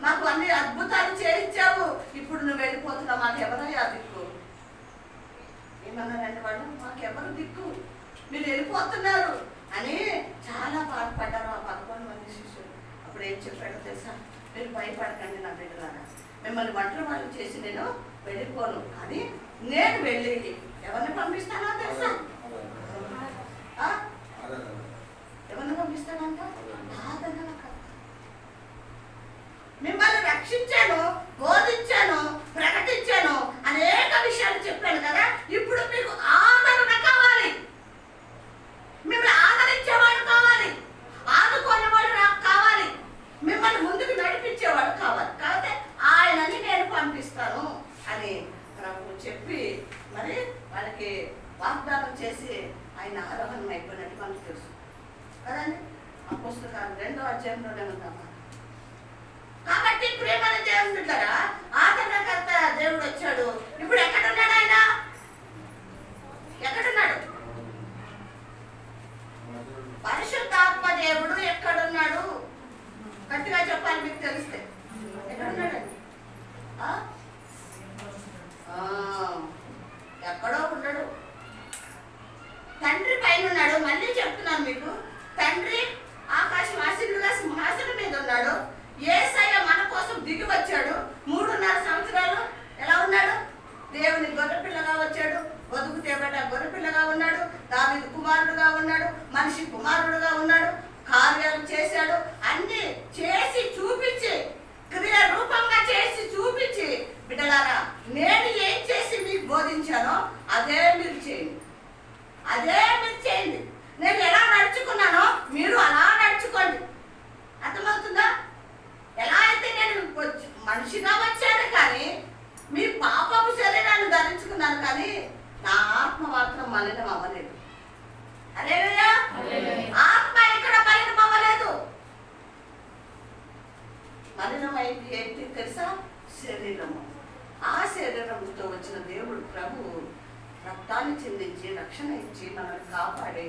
మాకు అన్ని అద్భుతాలు చేయించావు. ఇప్పుడు నువ్వు వెళ్ళిపోతున్నావు, మాకు ఎవరయ్యా దిక్కు? ఏమన్నారండి వాళ్ళు, మాకెవరు దిక్కు, మీరు వెళ్ళిపోతున్నారు అని చాలా బాధపడ్డారు ఆ 11 మంది శిష్యులు. అప్పుడు ఏం చెప్పాడో తెలుసా, మీరు భయపడకండి నా బిడ్డలారా, మిమ్మల్ని వంటలు వాళ్ళు చేసి నేను వెళ్ళిపోను, కానీ నేను వెళ్ళి ఎవరిని పంపిస్తానో తెలుసా? ఎవరిని పంపిస్తానంట? ఆదరణకర్త. మిమ్మల్ని రక్షించాను, బోధించాను, ప్రకటించాను, అనేక విషయాలు చెప్పాను కదా, ఇప్పుడు మీకు ఆదరణ కావాలి, మిమ్మల్ని ఆదరించేవాడు కావాలి, ఆదుకునేవాడు కావాలి, మిమ్మల్ని ముందుకు నడిపించేవాడు కావాలి, కాబట్టి ఆయనని నేను పంపిస్తాను అని ప్రభు చెప్పి మరి వాళ్ళకి వాగ్దానం చేసి ఆయన ఆరోహణం అయిపోయినట్టు మనకు తెలుసు కదండి. ఆ పుస్తకాలు 2వ అధ్యాయంలోనే ఉందమ్మా. కాబట్టి ప్రేమను దేవుని బిడ్డరా, ఆదరణకర్త దేవుడు వచ్చాడు. ఇప్పుడు ఎక్కడున్నాడు ఆయన? ఎక్కడున్నాడు? పరిశుద్ధాత్మ దేవుడు ఎక్కడున్నాడు? గట్టిగా చెప్పాలి, మీకు తెలిస్తే. ఎక్కడున్నాడు? ఎక్కడో ఉన్నాడు. తండ్రి పైన ఉన్నాడు. మళ్ళీ చెప్తున్నాను మీకు, తండ్రి ఆకాశం ఆశీనుడుగా సింహాసనం మీద ఉన్నాడు. యేసయ్య మన కోసం దిగి వచ్చాడు. 3.5 సంవత్సరాలు ఎలా ఉన్నాడు? దేవుని గొర్రెపిల్లగా వచ్చాడు. బతుకు తేబట గొర్రెపిల్లగా ఉన్నాడు. దావీదు కుమారుడుగా ఉన్నాడు. మనిషి కుమారుడుగా ఉన్నాడు. కార్యాలు చేశాడు. అన్ని చేసి చూపించి, క్రియ రూపంగా చేసి చూపించి, బిడ్డలారా నేను ఏం చేసి మీకు బోధించానో అదే మీరు చేయండి, అదే మీరు చేయండి. నేను ఎలా నడుచుకున్నానో మీరు అలా నడుచుకోండి. అర్థమవుతుందా? ఎలా అయితే నేను మనిషిగా వచ్చాను కానీ మీ పాపపు శరీరాన్ని ధరించుకున్నాను, కానీ నా ఆత్మ మాత్రం మలినం అవ్వలేదు. హల్లెలూయా. ఆత్మ ఇక్కడ మలినం అవ్వలేదు. మలినమైంది ఏంటి తెలుసా? శరీరము. ఆ శరీరంతో వచ్చిన దేవుడు ప్రభు రక్తాన్ని చిందించి రక్షణ ఇచ్చి మనల్ని కాపాడి,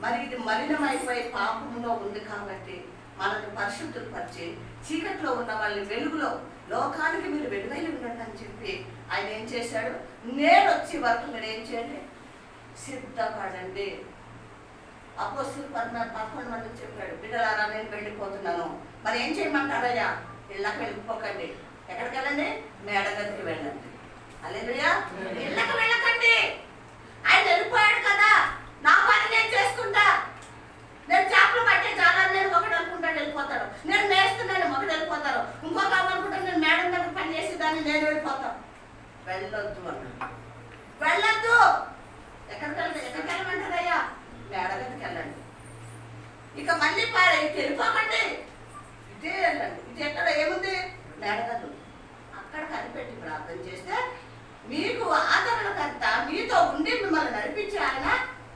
మరి ఇది మలినమైపోయి పాపంలో ఉంది కాబట్టి మనల్ని పరిశుద్ధపరిచి చీకట్లో ఉన్న వాళ్ళని వెలుగులో, లోకానికి మీరు వెలుగై ఉండండి అని చెప్పి ఆయన ఏం చేశాడు? నేను వచ్చే వరకు మీరు ఏం చేయండి? సిద్ధపడండి. అపోస్తలులు 11 మందికి చెప్పాడు, బిడ్డలారా నేను వెళ్ళిపోతున్నాను, మరి ఏం చేయమంటారయ్యా? ఇళ్ళకి వెళ్ళిపోకండి. ఎక్కడికి వెళ్ళండి? మేడగదికి వెళ్ళండి. హల్లెలూయా. ఇళ్ళకి వెళ్ళకండి. ఆయన వెళ్ళిపోయాడు కదా, నా పని నేను చేసుకుంటా. నేను చేపలు పట్టే జాలాన్ని నేను ఒకటి అనుకుంటాను వెళ్ళిపోతాను, నేను నేస్తున్నాను ఒకటి వెళ్ళిపోతాను, ఇంకొక అనుకుంటాను నేను మేడం దగ్గర పని చేసేదాన్ని నేను వెళ్ళిపోతాను. వెళ్ళొద్దు అన్నాడు. వెళ్ళొద్దు. ఎక్కడికి వెళ్ళమంటారయ్యా? మేడగదికి వెళ్ళండి. ఇక మళ్ళీ వెళ్ళిపోకండి, ఇదే వెళ్ళండి. ఇది ఎక్కడ ఏముంది? మేడగది. అక్కడ కనిపెట్టి ప్రార్థన చేస్తే మీకు ఆదరణకర్త మీతో ఉండి మిమ్మల్ని నడిపించి ఆయన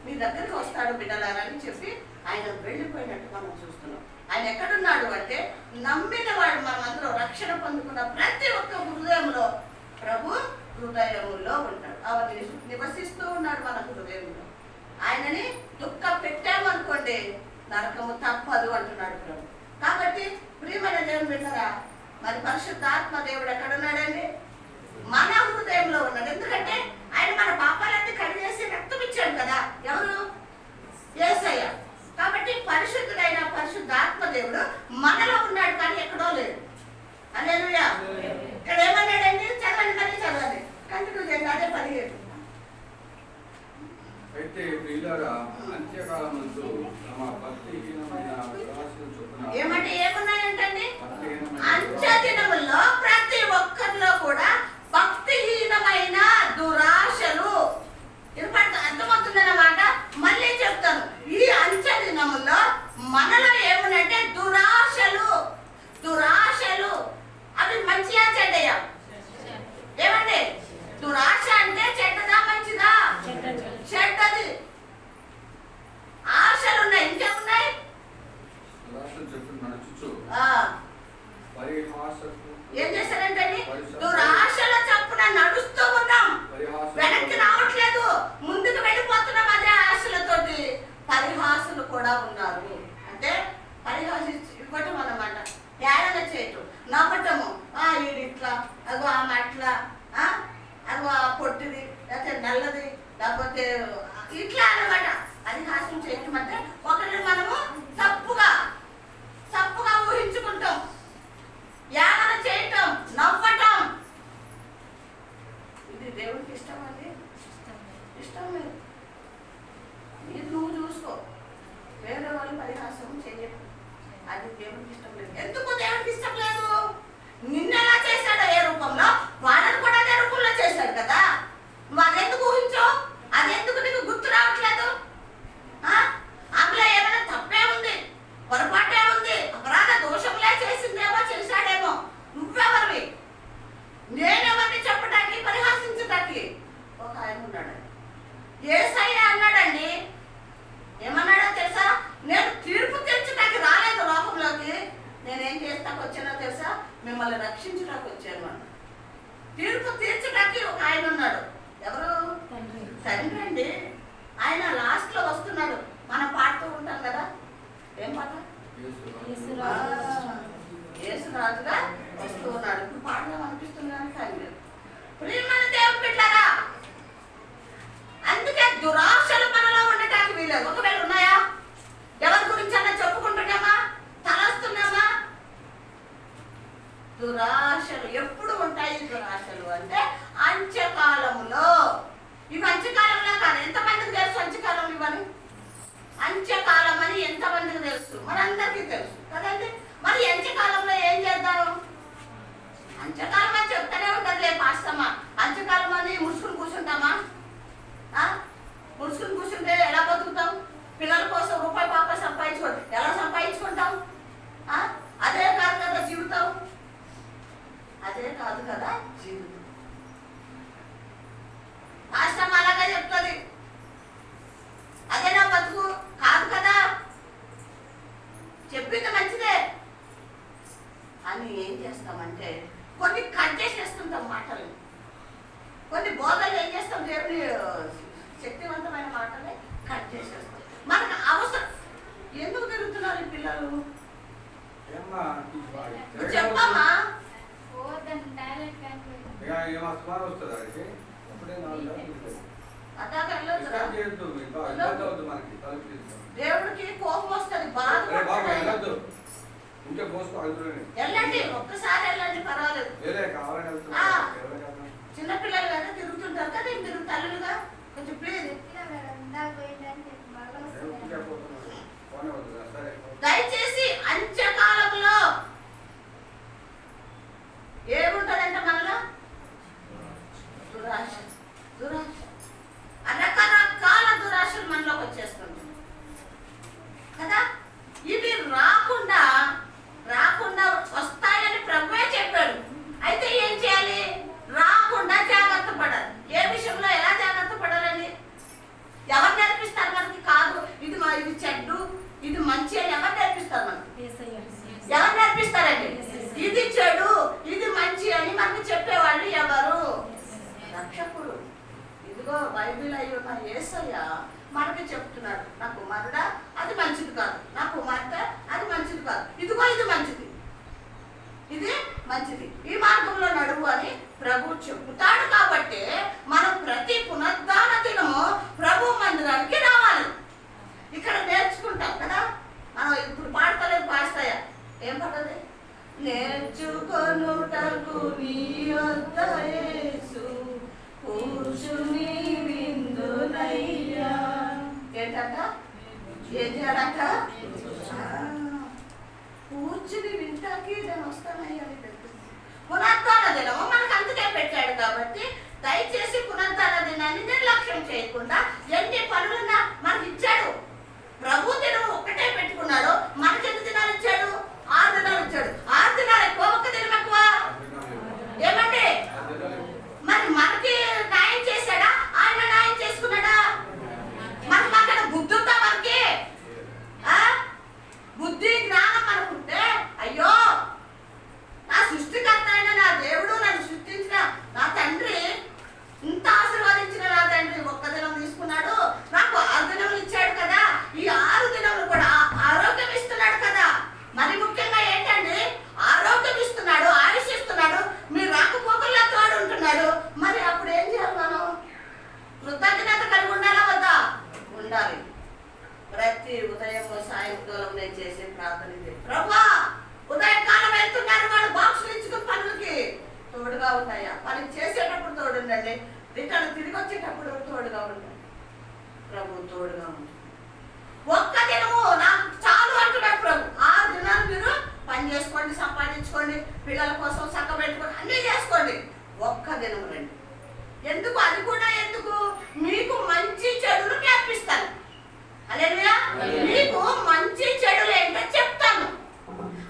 మీ దగ్గరికి వస్తాడు బిడ్డలారా అని చెప్పి ఆయన వెళ్ళిపోయినట్టు మనం చూస్తున్నాం. ఆయన ఎక్కడున్నాడు అంటే నమ్మిన వాడు, మనమందరూ రక్షణ పొందుకున్న ప్రతి ఒక్క హృదయంలో ప్రభు హృదయములో ఉంటాడు. అవన్నీ నివసిస్తూ ఉన్నాడు మన హృదయంలో. ఆయనని దుఃఖం పెట్టామనుకోండి నరకము తప్పదు అంటున్నాడు ప్రభు. కాబట్టి ప్రియమైన దేవుని బిడ్డలారా, మరి పరిశుద్ధాత్మ దేవుడు ఎక్కడున్నాడండి? మన హృదయంలో ఉన్నాడు. ఎందుకంటే ఆయన మన పాపాలన్నీ కడిగేసి రక్తం ఇచ్చాడు కదా. ఎవరు? యేసయ్య. కాబట్టి పరిశుద్ధుడైన పరిశుద్ధాత్మ దేవుడు మనలో ఉన్నాడు, కానీ ఎక్కడో లేదు. హల్లెలూయా. ఇక్కడ ఏమన్నాడండి? చదవండి, మళ్ళీ చదవండి, కంటిన్యూ చేయండి. అదే 17. అయితే ప్రియులారా, అంత్యకాలమందు తమ భక్తిహీనమైన దురాశల చొప్పున ఏమంటే ఏమున్నాయంటండి? అంత్య దినముల్లో ప్రతి ఒక్కరిలో కూడా భక్తిహీనమైన దురాశలు. అర్థమవుతుందన్నమాట. మళ్ళీ చెప్తాను, ఈ అంత్య దినముల్లో మనలో ఏమునంటే దురాశలు. దురాశలు అవి మంచిగా చెడ్డయా? ఏమండి? దురాశ అంటే చెడ్డదా మంచిదా? చెడ్డది. ఆశలు ఉన్నాయి. ఇంకేమున్నాయి? ఏం చేశారంటే దురాశల చప్పున నడుస్తూ ఉన్నాం, వెనక్కి రావట్లేదు, ముందుకు వెళ్ళిపోతున్నాం అదే ఆశలతోటి. పరిహాసులు కూడా ఉన్నారు. అంటే ఇవ్వటం అన్నమాట, ఏడన చేయటం, నవ్వటము. ఈడిట్లా, అగో ఆమె అట్లా, అగో ఆ పొట్టిది, లేకపోతే నల్లది, ఇట్లా అన్నమాట. పరిహాసం చేయటం అంటే ఒకరిని మనము తప్పుగా ఊహించుకుంటాం, యాగన చేయటం, నవ్వటం. ఇది దేవుడికి ఇష్టం అండి? ఇష్టం లేదు. ఇది నువ్వు చూసుకో, వేరే వాళ్ళు పరిహాసం చేయరు. అది దేవుడికి ఇష్టం లేదు. ఎందుకు దేవుడికి ఇష్టం లేదు? నిన్నెలా చేశాడు ఏ రూపంలో, వాళ్ళని కూడా అదే రూపంలో చేశాడు కదా. నువ్వు అదెందుకు ఊహించావు? అదెందుకు నీకు గుర్తు రావట్లేదు? అందులో ఏమైనా తప్పే ఉంది, పొరపాటే ఉంది, అపరాధ దోషంలే చేసిందేమో, చేశాడేమో. నువ్వెవరివి? నేనెవరిని చెప్పడానికి, పరిహాసించడానికి? ఒక ఆయన ఉన్నాడు, యేసయ్య అన్నాడండి. ఏమన్నాడో తెలుసా? నేను తీర్పు తీర్చడానికి రాలేదు లోకంలోకి, నేనేం చేస్తాకు వచ్చానో తెలుసా? మిమ్మల్ని రక్షించడానికి వచ్చాను అన్న. తీర్పు తీర్చడానికి ఒక ఆయన ఉన్నాడు. ఎవరు? తండ్రి అండి. ఆయన లాస్ట్ లో వస్తున్నాడు. మనం పాడుతూ ఉంటాం కదా, ఏం పాట? యేసురాజుగా వస్తూ ఉన్నాడు. ఇప్పుడు పాడదాం అనిపిస్తుంది కానీ టైం లేదు. ప్రియమైన దేవుని బిడ్డలారా, అందుకే దురాశలు మనలో ఉండటానికి వీలేదు. ఒకవేళ ఉన్నాయా? ఎవరి గురించి అన్నా చెప్పుకుంటున్నామా? తలస్తున్నామా? దురాశలు ఎప్పుడు ఉంటాయి? దురాశలు అంటే అంత్యకాలంలో. ఇవి అంత్యకాలంలో కాదు. ఎంతమందికి తెలుసు అంత్యకాలం ఇవని? అంత్యకాలం అని ఎంతమందికి తెలుసు? మనందరికీ తెలుసు కదండి. మరి అంత్యకాలంలో ఏం చేద్దాం? అంత్యకాలం అని చెప్తానే ఉంటుందిలే పాస్తమ్మా. అంత్యకాలం అని ముడుచుకుని కూర్చుంటామా? ముడుచుకుని కూర్చుంటే ఎలా బతుకుతాం? పిల్లల కోసం రూపాయి పాప ఎలా సంపాదించుకుంటాం? అదే కాదు కదా జీవితం. అదే కాదు కదా జీవితం. పాస్తమ్మ అలాగే చెప్తుంది. అదే నా బతుకు కాదు కదా. చెప్పింది మంచిదే అని ఏం చేస్తామంటే కొన్ని కట్ చేసేస్తుంటాం మాటలు. కొన్ని బోధలు ఏం చేస్తాం? దేవుని శక్తివంతమైన మాటలే కట్ చేసేస్తాం. మనకు అవసరం. ఎందుకు తిరుగుతున్నారు ఈ పిల్లలు? చెప్పమ్మా. దేవుడికి కోపం వస్తుంది, బాధ. వెళ్ళండి, ఒక్కసారి వెళ్ళండి, పర్వాలేదు. చిన్నపిల్లలు కదా తిరుగుతుంటారు కదా, మీరు తల్లులుగా కొంచెం ప్లీజ్ దయచేసి. అంత్యకాలంలో ఏముంటుందంటే మనలో దురాశ. రకరకాల దురాశలు మనలోకి వచ్చేస్తుంది కదా. ఇవి రాకుండా వస్తాయని ప్రభువే చెప్పాడు. అయితే ఏం చేయాలి? రాకుండా జాగ్రత్త పడాలి. ఏ విషయంలో ఎలా జాగ్రత్త పడాలని ఎవరు నేర్పిస్తారు మనకి? కాదు ఇది చెడ్డు, ఇది మంచి అని ఎవరు నేర్పిస్తారు మనకి? ఎవరు నేర్పిస్తారండి? ఇది చెడు, ఇది మంచి అని మనకు చెప్పేవాళ్ళు ఎవరు? రక్షకుడు. ఇదిగో బైబిల్ అయి ఉన్న యేసయ్య మనకి చెప్తున్నాడు, నా కుమారుడా అది మంచిది కాదు, నా కుమార్తె అది మంచిది కాదు, ఇదిగో ఇది మంచిది, ఇది మంచిది, ఈ మార్గంలో నడువు అని ప్రభు చెబుతాడు. కాబట్టి మనం ప్రతి పునరుద్ధాన దినము ప్రభు మందిరానికి రావాలి. ఇక్కడ నేర్చుకుంటాం కదా. మనం ఇప్పుడు పాడతలేదు, పాస్తాయా? ఏం పడది? నేర్చుకొనుటకు నీ వద్ద యేసు కూర్చుని విందునయ్యా. ఏంటంట? ఏం చేయాలంట? కూర్చుని వింటాకి నేను వస్తానయ్యా. పునరుద్ధాన దినము మనకు అందుకే పెట్టాడు. కాబట్టి దయచేసి పునరుద్ధాన దినాన్ని నిర్లక్ష్యం చేయకుండా ఎన్ని పనులున్నా మనకి ఇచ్చాడు. ప్రభు దినం ఒక్కటే పెట్టుకున్నాడు. మనకి ఎన్ని దినాలు ఇచ్చాడు? 6 దినాలు ఇచ్చాడు. 6 దినాలు ఎక్కువ, ఒక్క దినం ఎక్కువ? ఏమంటే మరి మనకి న్యాయం చేశాడా? ఆయన న్యాయం చేసుకున్నాడా? మనకు అక్కడ బుద్ధి ఉందా? మనకి బుద్ధి జ్ఞానం అనుకుంటే, అయ్యో నా సృష్టికర్త అయిన నా దేవుడు, నన్ను సృష్టించిన నా తండ్రి, ఇంత ఆశీర్వదించిన నా తండ్రి ఒక్క దినం తీసుకున్నాడు, నా ఉండాలి. ప్రతి ఉదయం సాయంకాలం నేను చేసే ప్రార్థన ఇదే. ప్రభా, ఉదయకాలం వెళ్తున్నారు వాళ్ళు బాక్సులు ఇచ్చుకుని పనులకి తోడుగా ఉంటాయా? పని చేసేటప్పుడు తోడుండండి, రిటర్న్ తిరిగి వచ్చేటప్పుడు తోడుగా ఉండండి. ప్రభు తోడుగా ఉంటుంది. ఒక్క దినము నాకు చాలు అంటున్నాడు ప్రభు. 6 దినాలు మీరు పని చేసుకోండి, సంపాదించుకోండి, పిల్లల కోసం చక్క పెట్టుకోండి, అన్నీ చేసుకోండి. ఒక్క దినం రండి. ఎందుకు? అది కూడా ఎందుకు? మీకు మంచి చెడులు నేర్పిస్తాను. హల్లెలూయా. మీకు మంచి చెడులు ఏంటో చెప్తాను.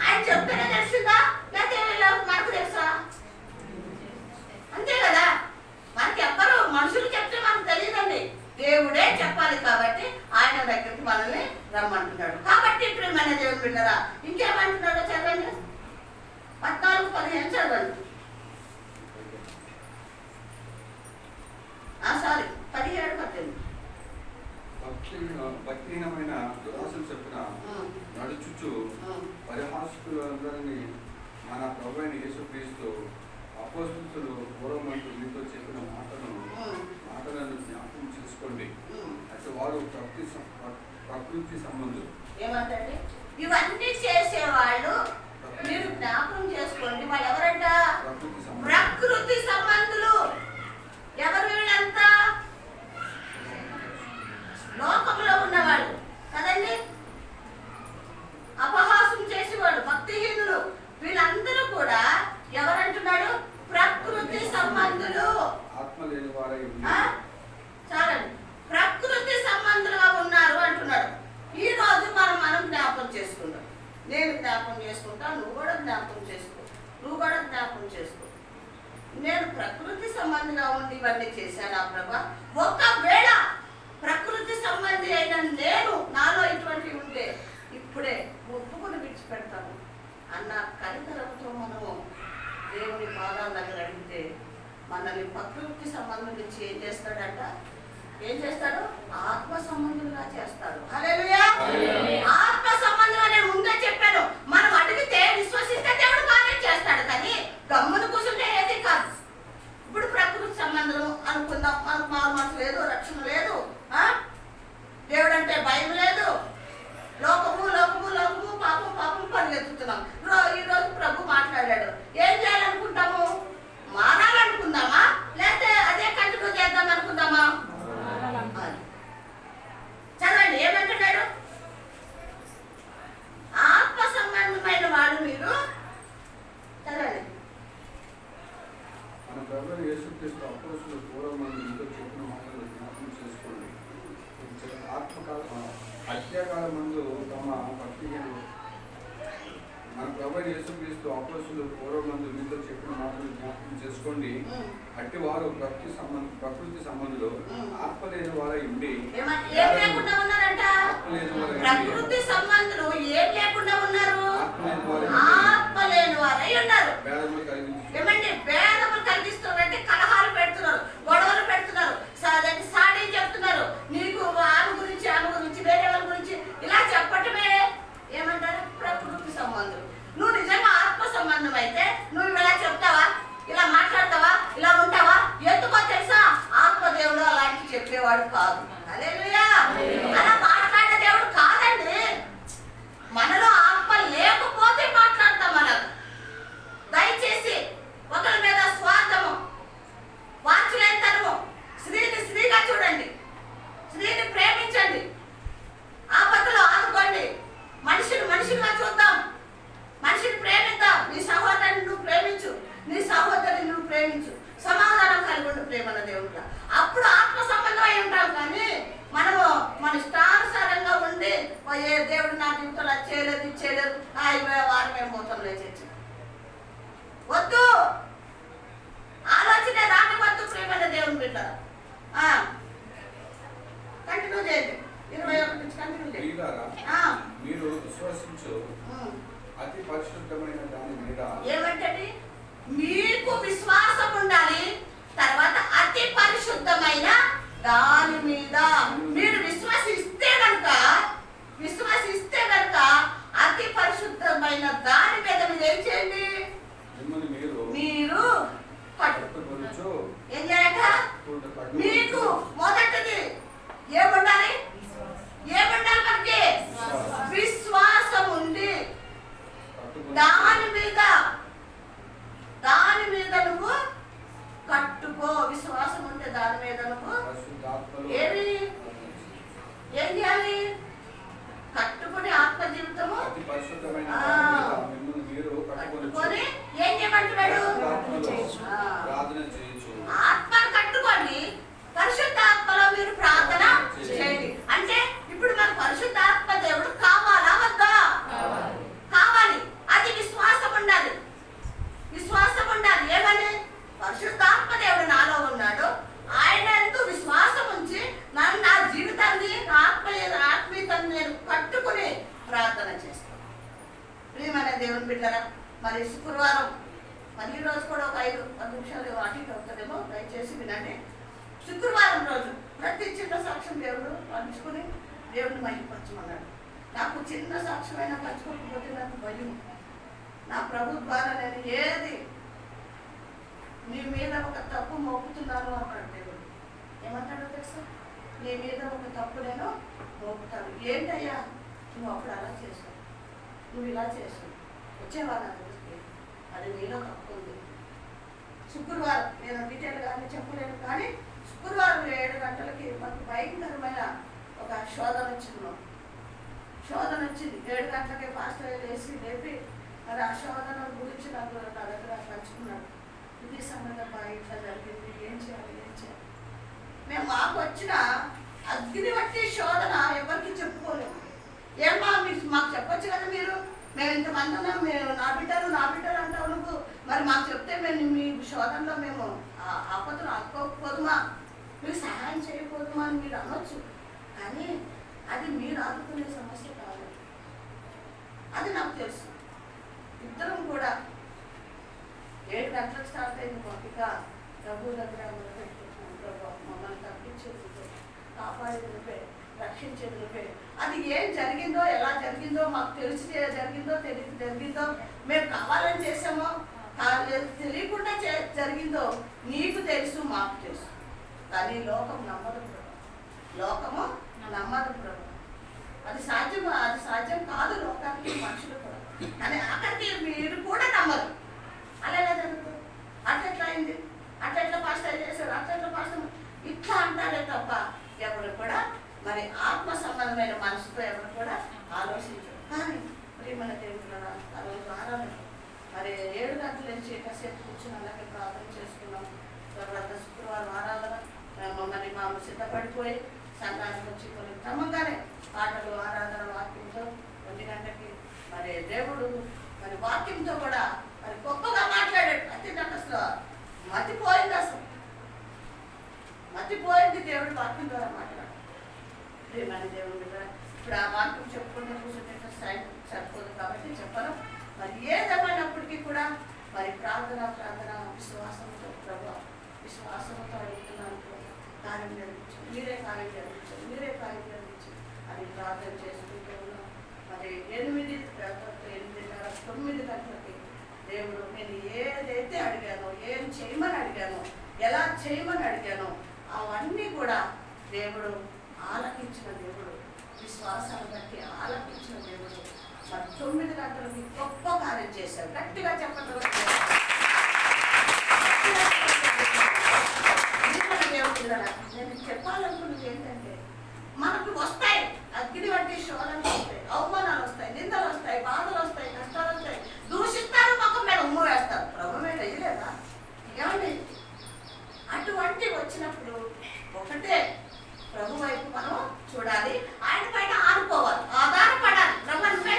ఆయన చెప్తేనే తెలిసిందా లేకపోతే మనకు తెలుసా? అంతే కదా. మనకి ఎవ్వరు మనుషులు చెప్తే మనకు తెలియదండి, దేవుడే చెప్పాలి. కాబట్టి ఆయన దగ్గరికి మనల్ని రమ్మంటున్నాడు. కాబట్టి ప్రియమైన దేవుడు బిడ్డరా, ఇంకేమంటున్నాడో చదవండి. 14-15 చదవండి. సారీ 17-18. భక్తిహీనమైన దురాశలు చెప్పిన నడుచుచు పరిహాసకులందరినీ మన ప్రభువైన యేసుక్రీస్తు అపోస్తలులు పూర్వమంటూ మీతో చెప్పిన మాటలను జ్ఞాపకం చేసుకోండి. అయితే వారు ప్రకృతి సంబంధులు. ఏమంటే ఇవన్నీ చేసేవాళ్ళు మీరు జ్ఞాపకం చేసుకోండి. వాళ్ళు ఎవరంట? ప్రకృతి సంబంధులు. ఎవరు వీళ్ళంతా? లోకంలో ఉన్నవాళ్ళు కదండి, అపహాసం చేసేవాళ్ళు, భక్తిహీనులు. వీళ్ళందరూ కూడా ఎవరంటున్నాడు? ప్రకృతి సంబంధులు. ఆత్మ లేని వారై చాలండి, ప్రకృతి సంబంధులుగా ఉన్నారు అంటున్నాడు. ఈ రోజు మనం జ్ఞాపకం చేసుకుంటాం. నేను జ్ఞాపకం చేసుకుంటా, నువ్వు కూడా జ్ఞాపకం చేసుకో, నువ్వు కూడా జ్ఞాపకం చేసుకో. నేను ప్రకృతి సంబంధిగా ఉండి ఇవన్నీ చేశాను ఆ ప్రభా. ఒకవేళ ప్రకృతి సంబంధి అయిన నేను నాలో ఇటువంటివి ఉంటే ఇప్పుడే ఒప్పుకుని విడిచిపెడతాను అన్న కనికరంతో మనము దేవుని పాదాల దగ్గర అడిగితే మనల్ని ప్రకృతి సంబంధం నుంచి ఏం చేస్తాడంట? ఏం చేస్తాడు? ఆత్మ సంబంధులుగా చేస్తాడు. హల్లెలూయా. ఆత్మ సంబంధం నేను ముందే చెప్పాను. మనం అడిగితే విశ్వసిస్తే దేవుడు కార్యం చేస్తాడు, కానీ గమ్మును కూర్చుంటే ఏది కాదు. ఇప్పుడు ప్రకృతి సంబంధం అనుకుందాం, మనకు మారు లేదు, రక్షణ లేదు, దేవుడు అంటే భయం లేదు, లోకము లోకము లోకము పాపం పాపం పరిగెత్తుతున్నాం. ఈరోజు ప్రభు మాట్లాడాడు. ఏం చేయాలనుకుంటాము? మారాలనుకుందామా లేకపోతే అదే కంటిన్యూ చేద్దాం అనుకుందామా? చదవండి ఏమంటున్నాడు? ఆత్మ సంబంధమైన వాడు మీరు. చదవండి. మన ప్రభువైన యేసుక్రీస్తు అపోస్తలులు పూర్వమందు మీతో చెప్పిన మాటలు జ్ఞాపకం చేసుకోండి. హత్యాకాల మందు తమ భక్తిహీనులు. మన ప్రభువైన యేసుక్రీస్తు అపోస్తలులు పూర్వమందు మీతో చెప్పిన మాటలు జ్ఞాపకం చేసుకోండి. అట్టి వారు ప్రకృతి సంబంధులు, ఆత్మ లేని వారై ఉండి. ప్రకృతి సంబంధులు ఏం లేకుండా ఉన్నారు? ఆత్మ లేని వారై ఉన్నారు. ఏమండి? భేదములు కలిగిస్తున్నారంటే కలహాలు పెడుతున్నారు, గొడవలు పెడుతున్నారు, సాడీ చెప్తున్నారు. నీకు ఆమె గురించి ఆమె గురించి వేరే వాళ్ళ గురించి ఇలా చెప్పటమే ఏమంటారు? ప్రకృతి సంబంధులు. నువ్వు నిజంగా ఆత్మ సంబంధం అయితే నువ్వు ఇలా చెప్తావా, ఇలా మాట్లాడతావా, ఇలా ఉంటావా? ఎందుకో తెలుసా? ఆత్మదేవుడు అలాంటి చెప్పేవాడు కాదు. హల్లెలూయా. అలా మాట్లాడే దేవుడు కాదండి. మనలో ఆత్మ లేకపోతే మాట్లాడతాం. మనం దయచేసి ఒకరి మీద స్వార్థము, వాంఛలేనితనము, స్త్రీని స్త్రీగా చూడండి, స్త్రీని ప్రేమించండి, ఆపదలో ఆదుకోండి, మనిషిని మనిషిగా చూద్దాం, మనిషిని ప్రేమిద్దాం. నీ సహోదరుని నువ్వు ప్రేమించు, నీ సహోదరిని నువ్వు ప్రేమించు, సమాధానం కలిగి ఉండు ప్రేమన్న దేవుడుగా. అప్పుడు ఆత్మ సంబంధం అయి ఉంటాం. కానీ మనము మన ఇష్టానుసారంగా ఉండి ఏ దేవుడు నా జీవితంలో అది చేయలేదు, ఇది చేయలేదు, వారం ఏం పోతాం లేచేసి వద్దు. ఆలోచన రాని వద్దు ప్రేమన్న దేవుని బిడ్డ. కంటిన్యూ చేయండి. 21 నుంచి కంటిన్యూ చేయండి. మీరు విశ్వసించు అతి పరిశుద్ధమైన దాని మీద. ఏమంటది? మీకు విశ్వాసం ఉండాలి. తర్వాత అతి పరిశుద్ధమైన దాని మీద మీరు విశ్వసిస్తే కనుక అతి పరిశుద్ధమైన దాని మీద మీరు ఏం చేయండి? మీరు ఏం చేయాలట? మీకు మొదటిది ఏముండాలి? బిడ్డరా, మరి శుక్రవారం మరి ఈ రోజు కూడా ఒక 5-10 నిమిషాలు అటు ఇటు అవుతుందేమో, దయచేసి వినండి. శుక్రవారం రోజు ప్రతి చిన్న సాక్ష్యం దేవుడు పంచుకుని దేవుడిని మహిమపరచమన్నాడు. నాకు చిన్న సాక్ష్యమైనా పంచుకోకపోతే నాకు భయం. నా ప్రభు ద్వారా నేను ఏది నీ మీద ఒక తప్పు మోపుతున్నాను అన్నాడు దేవుడు. ఏమంటాడో తెలుసా? నీ మీద ఒక తప్పు నేను మోపుతాను. ఏంటయ్యా? నువ్వు అప్పుడు అలా చేసావు, నువ్వు ఇలా చేసావు, వచ్చేవా నా దగ్గరికి? అది నీలో తప్పు ఉంది. శుక్రవారం నేను డీటెయిల్ కానీ చెప్పలేను, కానీ శుక్రవారం 7 గంటలకి మనకు భయంకరమైన ఒక శోధన వచ్చింది. 7 గంటలకి పాస్టర్ వేసి లేపి మరి ఆ శోధన గురించి నాకు నా దగ్గర పంచుకున్నాడు. ఇది సంబంధం ఇట్లా జరిగింది, ఏం చేయాలి. మేము మాకు వచ్చిన అగ్ని బట్టి శోధన ఎవరికి చెప్పుకోలేము. ఏమా మీకు మాకు చెప్పొచ్చు కదా, మీరు మేము ఇంతమంది ఉన్నాం, మేము నా బిడ్డలు అంటావు నువ్వు, మరి మాకు చెప్తే మేము మీ శోధనలో మేము ఆపదను ఆదుకోకపోదుమా, మీరు సహాయం చేయకపోదుమా అని మీరు అనొచ్చు. కానీ అది మీరు ఆదుకునే సమస్య కాదు. అది నాకు తెలుసు. ఇద్దరం కూడా 7 గంటలకు స్టార్ట్ అయింది పంపిక. ప్రభు దగ్గర మొదలుపెట్టుకుంటున్నాం. ప్రభు మమ్మల్ని తప్పించేదిపే, కాపాడేదిపే, రక్షించేదిపే. అది ఏం జరిగిందో, ఎలా జరిగిందో, మాకు తెలిసి జరిగిందో, తెలియక జరిగిందో, మేము కావాలని చేసామో, తెలియకుండా జరిగిందో నీకు తెలుసు, మాకు తెలుసు. కానీ లోకం నమ్మదు ప్రభు, లోకము నమ్మదు ప్రభు. అది సాధ్యం కాదు లోకానికి, మనుషులు కూడా. కానీ అక్కడికి మీరు కూడా నమ్మరు. అలా ఎలా జరుగుతుంది? అట్లెట్లా అయింది, అట్లెట్లా పాస్టర్ చేశాడు, అట్లెట్లా పాస్టర్ ఇట్లా అంటారే తప్ప ఎవరు కూడా మరి ఆత్మ సంబంధమైన మనసుతో ఎవరు కూడా ఆలోచించరు. కానీ ప్రియమైన దేవుడు ఆ రోజు ఆరాధన మరి 7 గంటల నుంచి కాసేపు కూర్చొని అలాగే ప్రార్థన చేసుకున్నాం. తర్వాత శుక్రవారం ఆరాధన మమ్మల్ని మాము సిద్ధపడిపోయి సంఘానికి వచ్చి కొన్ని క్రమంగానే పాటలు, ఆరాధన, వాక్యంతో 1 గంటకి మరి దేవుడు మరి వాక్యంతో కూడా మరి గొప్పగా మాట్లాడాడు. అంటే నాకు అసలు మతిపోయింది దేవుడు వాక్యం ద్వారా మాట్లాడు. ప్రియమైన దేవుడు ఇప్పుడు ఆ వాక్యం చెప్పుకుంటే కూర్చుంటే సైన్ సరిపోదు కాబట్టి చెప్పను. మరి ఏదేమైనప్పటికీ కూడా మరి ప్రార్థన విశ్వాసంతో ప్రభు, విశ్వాసంతో అడుగుతున్నాను. కార్యం జరిగించండి, మీరే కార్యం జరిగించండి, మీరే కార్యం జరిగించండి అని ప్రార్థన చేసుకుంటూ ఉన్నాం. మరి 8:30, 9 గంటలకి దేవుడు నేను ఏదైతే అడిగానో, ఏం చేయమని అడిగానో, ఎలా చేయమని అడిగానో అవన్నీ కూడా దేవుడు ఆలకించిన దేవుడు, విశ్వాసాన్ని బట్టి ఆలకించిన దేవుడు. మరి 9 గంటలకి గొప్ప కార్యం చేశాడు. గట్టిగా చెప్పండి. నేను చెప్పాలనుకున్నది ఏంటంటే మనకు వస్తాయి అగ్ని వంటి శోధనలు వస్తాయి, అవమానాలు వస్తాయి, నిందలు వస్తాయి, బాధలు వస్తాయి, కష్టాలు వస్తాయి, దూషిస్తారు, మొక్కం మీద ఉమ్ము వేస్తారు. ప్రభు మీద వేయలేదా? ఏమండి? అటువంటి వచ్చినప్పుడు ఒకటే ప్రభు వైపు మనం చూడాలి, ఆయన పైన ఆధారపడాలి. ప్రభు నువ్వే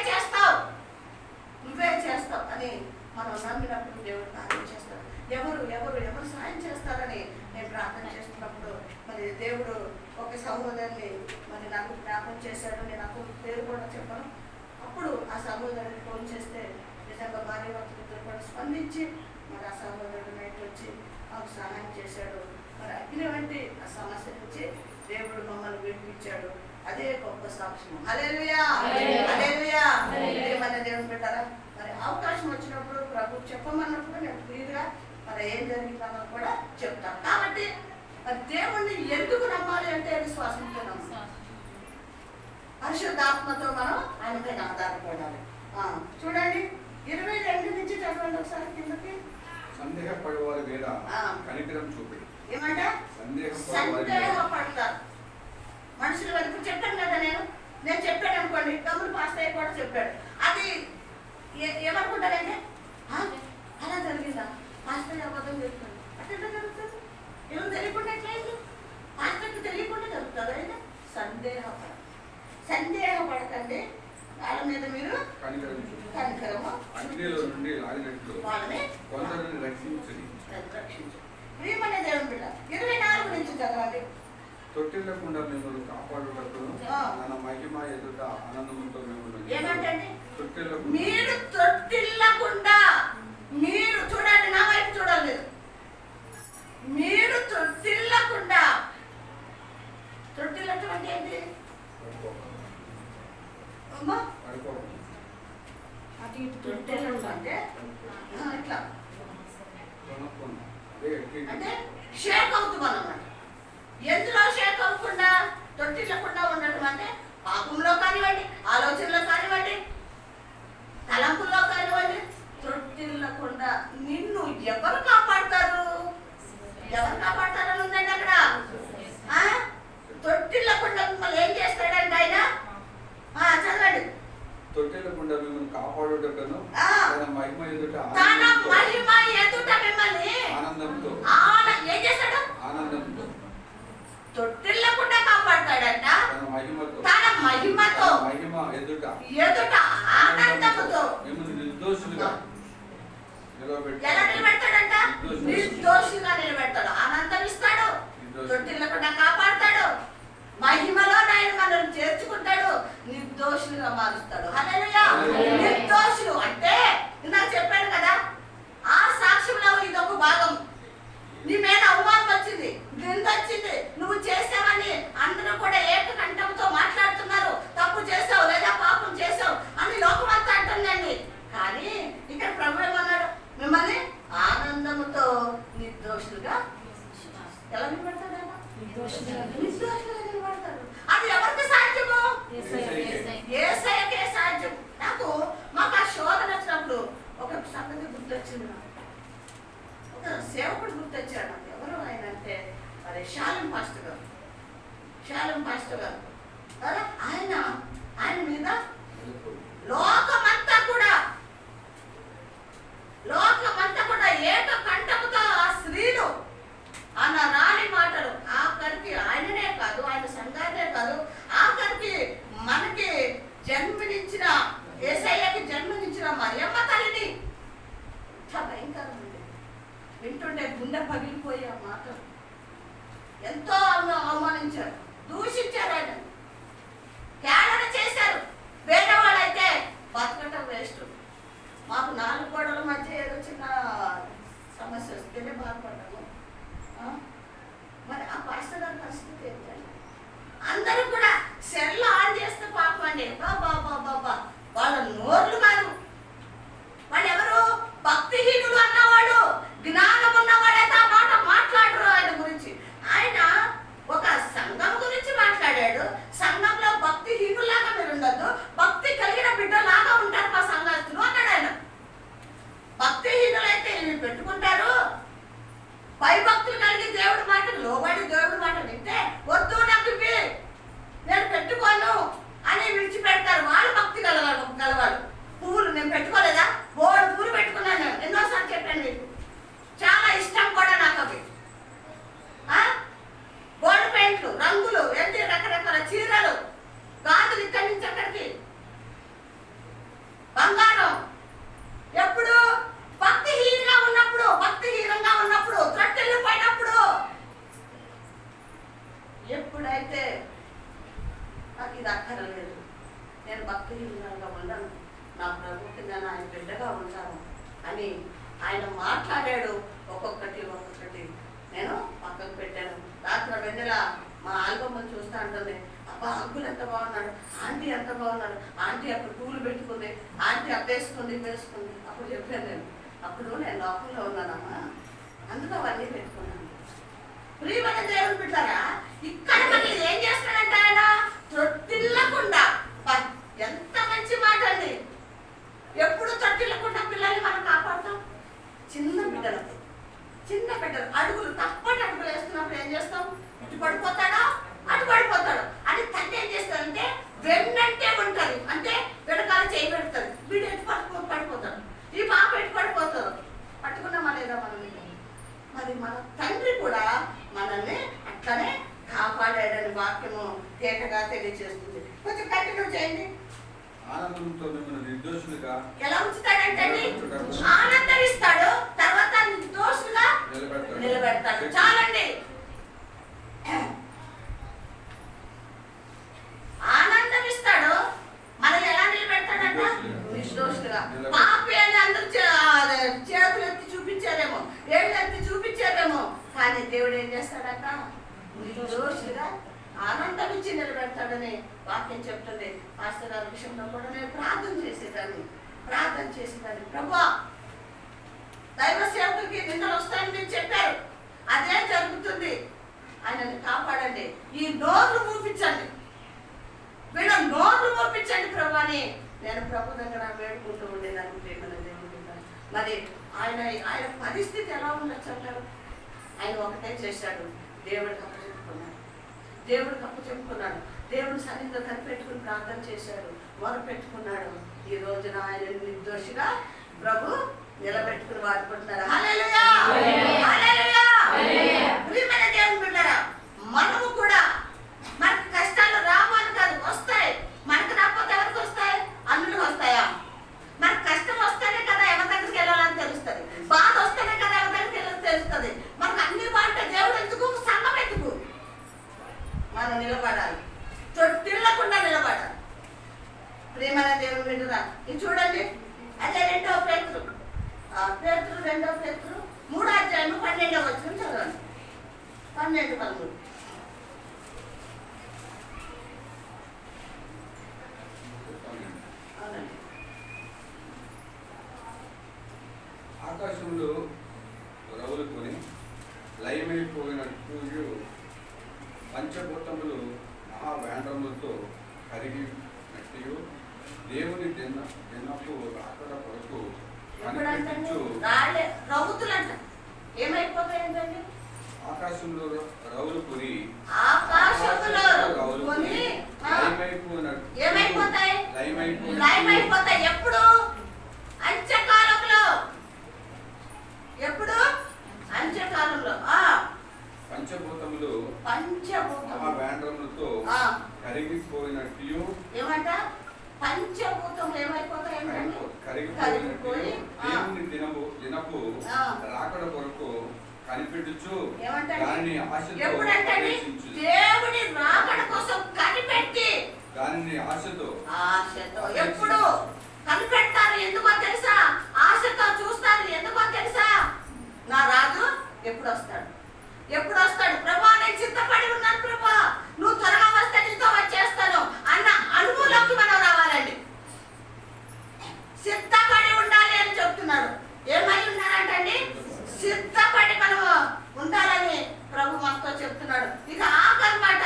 చేస్తావు అని మనం నమ్మినప్పుడు దేవుడు కార్యం చేస్తాడు. ఎవరు సహాయం చేస్తారని నేను ప్రార్థన చేస్తున్నప్పుడు మరి దేవుడు ఒక సహోదరుని మరి నాకు జ్ఞాపకం చేశాడు. నేను నాకు పేరు కూడా చెప్పను. అప్పుడు ఆ సహోదరుని ఫోన్ చేస్తే నిజంగా భార్య భర్తలు కూడా స్పందించి మరి ఆ సహోదరుడు నైట్ వచ్చి మాకు సహాయం చేశాడు. మరి అగ్ని వంటి ఆ సమస్య నుంచి దేవుడు మమ్మల్ని విడిపించాడు. అదే గొప్ప సాక్ష్యం. హల్లెలూయా, హల్లెలూయా. ఏమన్నా దేవుని పెట్టారా? మరి అవకాశం వచ్చినప్పుడు ప్రభు చెప్పమన్నప్పుడు నేను క్లియర్గా మరి ఏం జరిగిందన్నో కూడా చెప్తాను. కాబట్టి మరి దేవుణ్ణి ఎందుకు నమ్మాలి అంటే విశ్వాసంతో నమ్మాలి, పరిశుద్ధాత్మతో మనం ఆయన పైన ఆధారపడాలి. చూడండి 22 నుంచి చదవండి ఒకసారి కిందకి. సందేహపడేవారి మీద కనికరం చూపి. ఏమంట? సందేహపడతారు మనుషుల వరకు. చెప్పాను కదా, నేను చెప్పాను అనుకోండి, తమ్ముడు పాస్టర్ కూడా చెప్పాడు. అది ఏమనుకుంటారంటే అలా జరిగిందా, పాస్టర్ అబద్ధం చెప్తాడు, అట్లా జరుగుతుంది, ఏమో తెలియకుండా ఎట్లయింది, పాస్టర్కి తెలియకుండా జరుగుతుంది. అయితే సందేహపడకండి, వాళ్ళ మీద మీరు కనికరము వాళ్ళని రక్షించు. ప్రియమనే దేవుని బిడ్డ 24 నుంచి చదవండి. తొట్టిల్లకుండా మిమ్మల్ని కాపాడుటకు మన మహిమ ఎదుట ఆనందంతో మిమ్మల్ని. ఏమంటే మీరు తొట్టిల్లకు అమ్మా పడిపోకుండా అటు ఇటు తొట్టెలు అంటే ఇట్లా కొనుక్కుండా అదే ఎక్కి అంటే షేక్ అవుతాం అన్నమాట. ఎందులో షేక్ అవ్వకుండా తొట్టిల్లకుండా ఉండటం అంటే పాపంలో కానివ్వండి, ఆలోచనలో కానివ్వండి, తలంపుల్లో కానివ్వండి, తొట్టిల్లకుండా నిన్ను ఎవరు కాపాడతారు? ఎవరు కాపాడతారని ఉందండి అక్కడ. తొట్టిల్లకుండా మిమ్మల్ని ఏం చేస్తాడంటే ఆయన చదవండి. తొట్టెలకుండా మిమ్మల్ని కాపాడుటకును తన మహిమ ఎదుట తన మహిమ ఎదుట మిమ్మల్ని ఆనందంతో ఏం చేస్తాడు? ఆనందంతో తొట్టిల్లకుండా కాపాడతాడంట. తన మహిమతో మహిమ ఎదుట ఆనందముతో మిమ్మల్ని నిర్దోషులుగా ఎలా నిలబెడతాడంట? నిర్దోషులుగా నిలబెడతాడు. ఆనందం ఇస్తాడు, తొట్టిల్లకుండా కాపాడతాడు, మహిమలో ఆయన మనల్ని చేర్చుకుంటాడు, నిర్దోషులుగా మారుస్తాడు. హల్లెలూయా. నిర్దోషులు అంటే నాకు చెప్పాను కదా, ఆ సాక్ష్యంలో ఇదొక భాగం. నీ మీద అవమానం వచ్చింది, నింద వచ్చింది, నువ్వు చేసావని అందరూ కూడా ఏకకంఠంతో మాట్లాడుతున్నారు. తప్పు చేసావు లేదా పాపం చేసావు అని లోకమంతా అంటుందండి. కానీ ఇక్కడ ప్రభు ఏమన్నాడు? మిమ్మల్ని ఆనందముతో నిర్దోషులుగా ఎలా నిలబడతాడు? నిర్దోషులుగా నిలబడతాడు. అది ఎవరికి సాధ్యము? యేసయ్యకే సాధ్యం. మాకు ఆ శోధన వచ్చినప్పుడు ఒక సంగతి గుర్తొచ్చింది. ఒక సేవకుడు గుర్తొచ్చాడు నాకు. ఎవరు ఆయన అంటే మరి శాలం పాస్టర్ గారు. ఆయన మీద లోకమంతా కూడా ఏక కంఠముతో ఆ స్త్రీలు అన్న రాని మాటలు ఆఖరికి ఆయననే కాదు, ఆయన సంఘాన్నే కాదు, ఆఖరికి మనకి జన్మనిచ్చిన యేసయ్యకి జన్మనిచ్చిన మరియమ్మ తల్లిని చాలా భయంకరం ఉంది. వింటుండే గుండె పగిలిపోయే మాటలు ఎంతో అవమానించారు, దూషించారు, ఆయన కేడన చేశారు. పేదవాళ్ళైతే బతకటం వేస్ట్. మాకు 4 గోడల మధ్య ఏదో చిన్న సమస్య వస్తేనే బాధపడ్డాము. మరి ఆ పాస్టర్ గారి పరిస్థితి ఏంటంటే అందరూ కూడా సెల్ ఆన్ చేస్తే పాపం అండి, బాబా వాళ్ళ నోర్లు కాదు. వాళ్ళు ఎవరు? భక్తిహీనులు అన్నవాడు, జ్ఞానం ఉన్నవాడైతే ఆ మాట మాట్లాడరు ఆయన గురించి. ఆయన ఒక సంఘం గురించి మాట్లాడాడు. సంఘంలో భక్తిహీనులాగా మీరు ఉండొద్దు, భక్తి కలిగిన బిడ్డలాగా ఉంటారు మా సంఘస్థులు అన్నాడు ఆయన. భక్తిహీనులైతే ఇవి పెట్టుకుంటారు, పై భక్తులు కలిగి దేవుడి మాటలు లోబడి దేవుడి మాట వింటే వద్దు నాకు నేను పెట్టుకోను అని విడిచిపెడతారు. వాళ్ళు భక్తి కలవాళ్ళు. పువ్వులు నేను పెట్టుకోలేదా? బోర్డు పూలు పెట్టుకున్నాను, ఎన్నోసార్లు చెప్పాను మీకు. చాలా ఇష్టం కూడా నాకు అవి. బోర్డు పెయింట్లు, రంగులు, ఏంటి రకరకాల చీరలు, గాజులు ఇక్కడి నుంచి అక్కడికి, బంగారం. ఎప్పుడు? భక్తిహీనంగా ఉన్నప్పుడు, త్రట్టెళ్ళు పోయినప్పుడు. ఎప్పుడైతే నాకు ఇది అక్కర్లేదు, నేను భక్తిహీనంగా ఉండను, నా ప్రభుకి నేను ఆయన బిడ్డగా ఉంటాను అని ఆయన మాట్లాడాడు. ఒక్కొక్కటి నేను పక్కకు పెట్టాను. రాత్రి వెన్నెల మా ఆల్బమ్ చూస్తా ఉంటుంది, అబ్బా అంకుల్ ఎంత బాగున్నాడు, ఆంటీ ఎంత బాగున్నాడు, ఆంటీ అప్పుడు పూలు పెట్టుకుంది, ఆంటీ వేసుకుంది. అప్పుడు చెప్పాను అప్పుడు నేను లోకంలో ఉన్నానమ్మా, అందుకు అవన్నీ పెట్టుకున్నాను. ప్రియమైన దేవుని బిడ్డలారా, ఇక్కడ మనకి ఏం చేస్తాడంటే ఆయన తొట్టిల్లకుండా. ఎంత మంచి మాట అండి. ఎప్పుడు తొట్టిల్లకుండా పిల్లల్ని మనం కాపాడుతాం. చిన్న బిడ్డలు అడుగులు తప్పటి అడుగులు వేస్తున్నప్పుడు ఏం చేస్తాం? ఇటు పడిపోతాడా, అటు పడిపోతాడు. అది తండ్రి ఏం చేస్తాడంటే వెన్నంటే ఉంటుంది, అంటే వెనకాల చేయి పెడతాడు. వీడు ఎటు పడిపోతాడు, ఈ పాప ఎటు పడిపోతాడు. పట్టుకున్నామా లేదా మనం? మరి మన తండ్రి కూడా మనల్ని అట్లనే కాపాడాడని వాక్యము తేటగా తెలియజేస్తుంది. కొంచెం కంటిన్యూ చేయండి. ఆనందంతో మిమ్మల్ని నిర్దోషులుగా ఎలా ఉంచుతాడంటే ఆనందం ఇస్తాడు, తర్వాత నిర్దోషులుగా నిలబెడతాడు. చాలండి. ఆనందం ఇస్తాడు, మనల్ని ఎలా నిలబెడతాడంట? నిర్దోషులుగా. పాపి అని అందరూ చేతులు ఎత్తి చూపించారేమో, ఏళ్ళు ఎత్తి చూపించారేమో, కానీ దేవుడు ఏం చేస్తాడంట? నిర్దోషులుగా ఆనందం ఇచ్చి నిలబెడతాడు. చేస్తాడని వాక్యం చెప్తుంది. పాస్టర్ గారి విషయంలో కూడా నేను ప్రార్థన చేసేదాన్ని ప్రభువా, దైవ సేవకులకి నిందలు వస్తాయని మీరు చెప్పారు, అదే జరుగుతుంది, ఆయనని కాపాడండి, ఈ నోర్లు మూపించండి, వీళ్ళ నోర్లు మూపించండి ప్రభు అని నేను ప్రభు దగ్గర వేడుకుంటూ ఉండేదాన్ని. ప్రేమల దేవుడు మరి ఆయన పరిస్థితి ఎలా ఉండొచ్చు అంటారు? ఆయన ఒకటే చేశాడు, దేవుడికి అప్పచెప్పుకున్నాడు, దేవుడు సన్నిధిలో కనిపెట్టుకుని ప్రార్థన చేశాడు, మొరపెట్టుకున్నాడు. ఈ రోజున ఆయన నిర్దోషిగా ప్రభు నిలబెట్టుకుని వాడుకుంటున్నారు. హల్లెలూయా, హల్లెలూయా. ప్రియమైన దేవుని బిడ్డలారా, మనము కూడా మనకు కష్టాలు రావు అని కాదు, వస్తాయి. మనకు రాకపోతే ఎవరికి వస్తాయి? అన్నులకు వస్తాయా? మనకు కష్టం వస్తేనే కదా ఎవరి దగ్గరికి వెళ్ళాలని తెలుస్తుంది, బాధ వస్తేనే కదా ఎవరి దగ్గరికి వెళ్ళాలని తెలుస్తుంది. మనకు అన్ని బాగుంటే దేవుడు ఎందుకు, సంఘం ఎందుకు? మనం నిలబడాలి, తొట్టిల్లకుండా నిలబడాలి. ప్రియమైన దేవుని బిడ్డలారా, ఇది చూడండి, అదే 2వ పేతురు 3వ అధ్యాయం 12వ వచనం చదవండి. 12-13. ఆకాశంలో రవులుకొని లయమైపోయినట్టు పంచభూతములు మహావేంద్రములతో కరిగినట్టు దేవుని దినపు రాకడ కొరకు కనిపించు. ఏమైపోతాయండి? ఆకాశంలో రవులు కొని లయమైపోతాయి. ఎప్పుడు? అంత్యకాలంలో. ఎప్పుడు? అంత్యకాలంలో. పంచభూతములు మహావేంద్రములతో కరిగిపోయినట్టు. ఏమంట? పంచభూతములు ఏమైపోతాయండి? కరిగిపోయి దేవుని దినపు రాకడ కొరకు కనిపెట్టుచు దానిని ఆశతో ప్రవేశించు. దేవుని రాకడ కోసం కనిపెట్టి దానిని ఆశతో ఎప్పుడు కనిపెడతారు? ఎందుకో తెలుసా? ఆశతో చూస్తారు. ఎందుకో తెలుసా? నా రాజు ఎప్పుడు వస్తాడు, ఎప్పుడు వస్తాడు? ప్రభా, నేను సిద్ధపడి ఉన్నాను ప్రభా, నువ్వు త్వరగా వస్తే నీతో వచ్చేస్తాను అన్న అనుభవంలోకి మనం రావాలండి. సిద్ధపడి ఉండాలి అని చెప్తున్నాడు. ఏమై ఉన్నారంటండి? సిద్ధపడి మనం ఉండాలని ప్రభు మనతో చెప్తున్నాడు. ఇక ఆఖరి మాట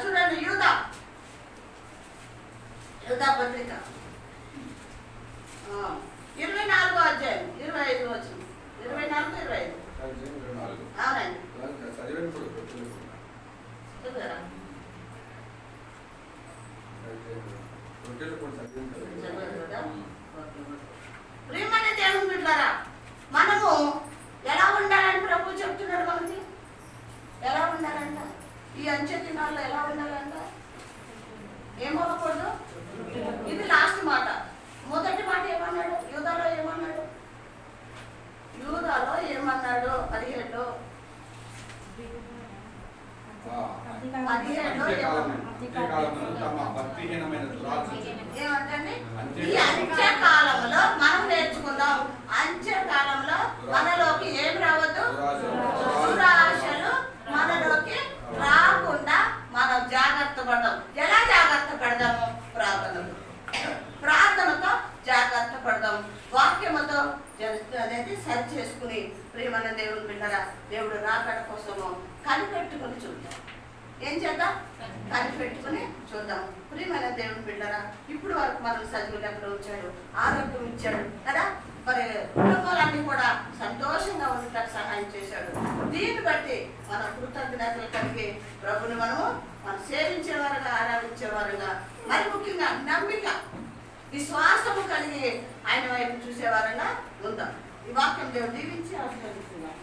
చూడండి, యూదా పత్రిక 24వ అధ్యాయం 25 వచనం. 24-25. అవునండి. ప్రియమైన దేవుని బిడ్డలారా, మనము ఎలా ఉండాలని ప్రభు చెప్తున్నాడు మనకి. ఎలా ఉండాలంట? ఈ అంచె దినాల్లో ఎలా ఉండాలంట? ఏమవ్వకూడదు. ఇది లాస్ట్ మాట. మొదటి మాట ఏమన్నాడు? యూదాలో ఏమన్నాడు? 17లో ఏమంటండి? ఈ అంత్యకాలంలో మనం నేర్చుకుందాం. అంత్యకాలంలో మనలోకి ఏమి రావద్దు? దురాశలు మనలోకి రాకుండా మనం జాగ్రత్త పడదాం. ఎలా జాగ్రత్త పడదాము? ప్రార్థనతో జాగ్రత్త పడదాం. వాక్యముతో అనేది సరి చేసుకుని ప్రియమైన దేవుని బిడ్డరా, దేవుడు రాకడ కోసము కనిపెట్టుకుని చూద్దాం. ఏం చేద్దాం? కనిపెట్టుకుని చూద్దాం. ప్రియమైన దేవుని బిడ్డరా, ఇప్పుడు వరకు మనం సజీవులు ఎక్కడ ఉంచాడు, ఆరోగ్యం ఇచ్చాడు కదా, మరి కుటుంబాలన్నీ కూడా సంతోషంగా ఉండటానికి సహాయం చేశాడు. దీన్ని బట్టి మన కృతజ్ఞతలు కలిగి ప్రభుని మనం సేవించేవారుగా, ఆరాధించేవారుగా, మరి ముఖ్యంగా నమ్మిక, విశ్వాసము కలిగి ఆయన వైపు చూసేవారుగా ఉందాం. ఈ వాక్యం దేవుడు దీవించి ఆశీర్వదిస్తున్నాం.